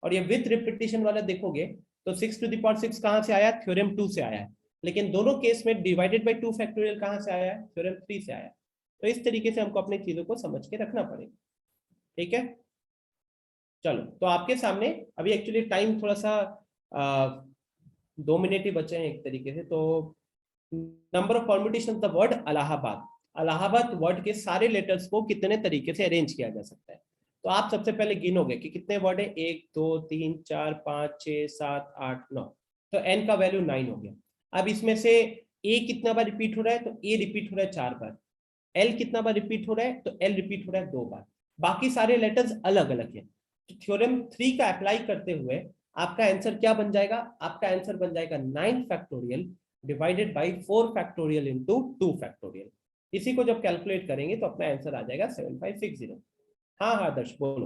और ये विथ रिपीटिशन वाला देखोगे तो 6 to the power 6 कहाँ से आया? थ्योरम 2 से आया है। लेकिन दोनों केस में डिवाइडेड बाई 2 फैक्टोरियल कहाँ से आया है? थ्योरम 3 से आया है। तो इस तरीके से हमको अपनी चीजों को समझ के रखना पड़ेगा। ठीक है, चलो, तो आपके सामने अभी एक्चुअली टाइम थोड़ा सा 2 मिनट ही बचे हैं एक तरीके से। तो number of permutation the word Allahabad, Allahabad word के सारे लेटर्स को कितने तरीके से अरेंज किया जा सकता है? तो आप सबसे पहले गिनोगे कि कितने वर्ड है, 1 2 3 4 5 6 7 8 9, तो n का वैल्यू 9 हो गया। अब इसमें से a कितना बार रिपीट हो रहा है? तो a रिपीट हो रहा है 4 बार। l कितना बार रिपीट हो रहा है? तो l रिपीट हो रहा है 2 बार। बाकी सारे लेटर्स अलग अलग है। तो थ्योरम 3 का अप्लाई करते हुए आपका आंसर क्या बन जाएगा? आपका आंसर बन जाएगा 9 factorial divided by 4 factorial into 2 factorial. इसी को जब कैलकुलेट करेंगे तो अपना आंसर आ जाएगा 7560। हाँ हाँ आदर्श बोलो।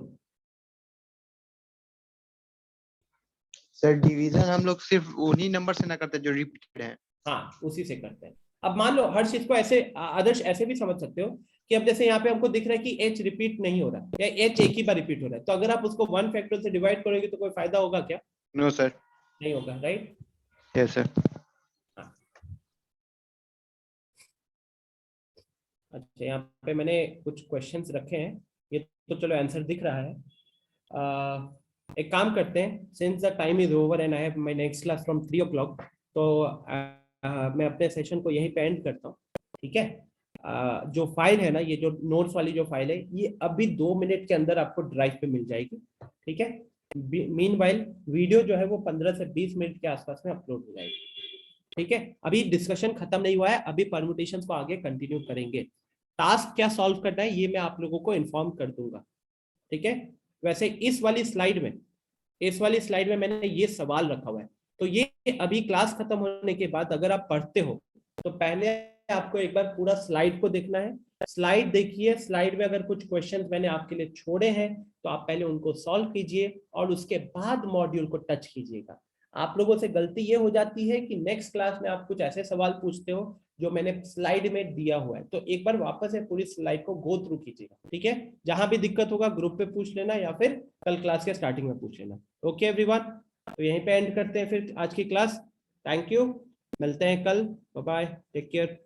सर डिवीजन हम लोग सिर्फ उन्हीं नंबर से ना करते जो रिपीटेड है। हाँ उसी से करते हैं। अब मान लो हर चीज को ऐसे आदर्श ऐसे भी समझ सकते हो कि अब जैसे यहाँ पे हमको दिख रहा है कि एच रिपीट नहीं हो रहा है या एच एक ही बार रिपीट हो रहा है, तो अगर आप उसको 1 फैक्टोरियल से डिवाइड करोगे तो कोई फायदा होगा क्या? No sir. नहीं होगा, राइट? Yes sir. अच्छा यहाँ पे मैंने कुछ क्वेश्चंस रखे हैं, ये तो चलो आंसर दिख रहा है। एक काम करते हैं, since the time is over and I have my next class from 3 o'clock, तो मैं अपने सेशन को यहीं पे एंड करता हूँ, ठीक है? जो फाइल है ना, ये जो नोट्स वाली जो फाइल है, ये अभी 2 मिनट के अंदर आपको ड्राइव पे मिल जाएगी, ठीक है? मीनवाइल वीडियो जो है वो 15 से 20 मिनट के आसपास में अपलोड हो जाएगी, ठीक है? अभी डिस्कशन खत्म नहीं हुआ है, अभी परमुटेशंस को आगे कंटिन्यू करेंगे। टास्क क्या सॉल्व करना है ये मैं आप लोगों को इन्फॉर्म कर दूंगा, ठीक है? वैसे इस वाली स्लाइड में मैंने ये सवाल रखा हुआ है, तो ये अभी क्लास खत्म होने के बाद अगर आप पढ़ते हो तो पहले आपको एक बार पूरा स्लाइड को देखना है। स्लाइड देखिए, स्लाइड में अगर कुछ क्वेश्चंस मैंने आपके लिए छोड़े हैं तो आप पहले उनको सॉल्व कीजिए और उसके बाद मॉड्यूल को टच कीजिएगा। आप लोगों से गलती ये हो जाती है कि नेक्स्ट क्लास में आप कुछ ऐसे सवाल पूछते हो जो मैंने स्लाइड में दिया हुआ है, तो एक बार वापस से पूरी स्लाइड को गो थ्रू कीजिएगा, ठीक है? जहां भी दिक्कत होगा ग्रुप पे पूछ लेना या फिर कल क्लास के स्टार्टिंग में पूछ लेना। ओके एवरीवन, तो यहीं पे एंड करते हैं फिर आज की क्लास। थैंक यू, मिलते हैं कल, बाय बाय, टेक केयर।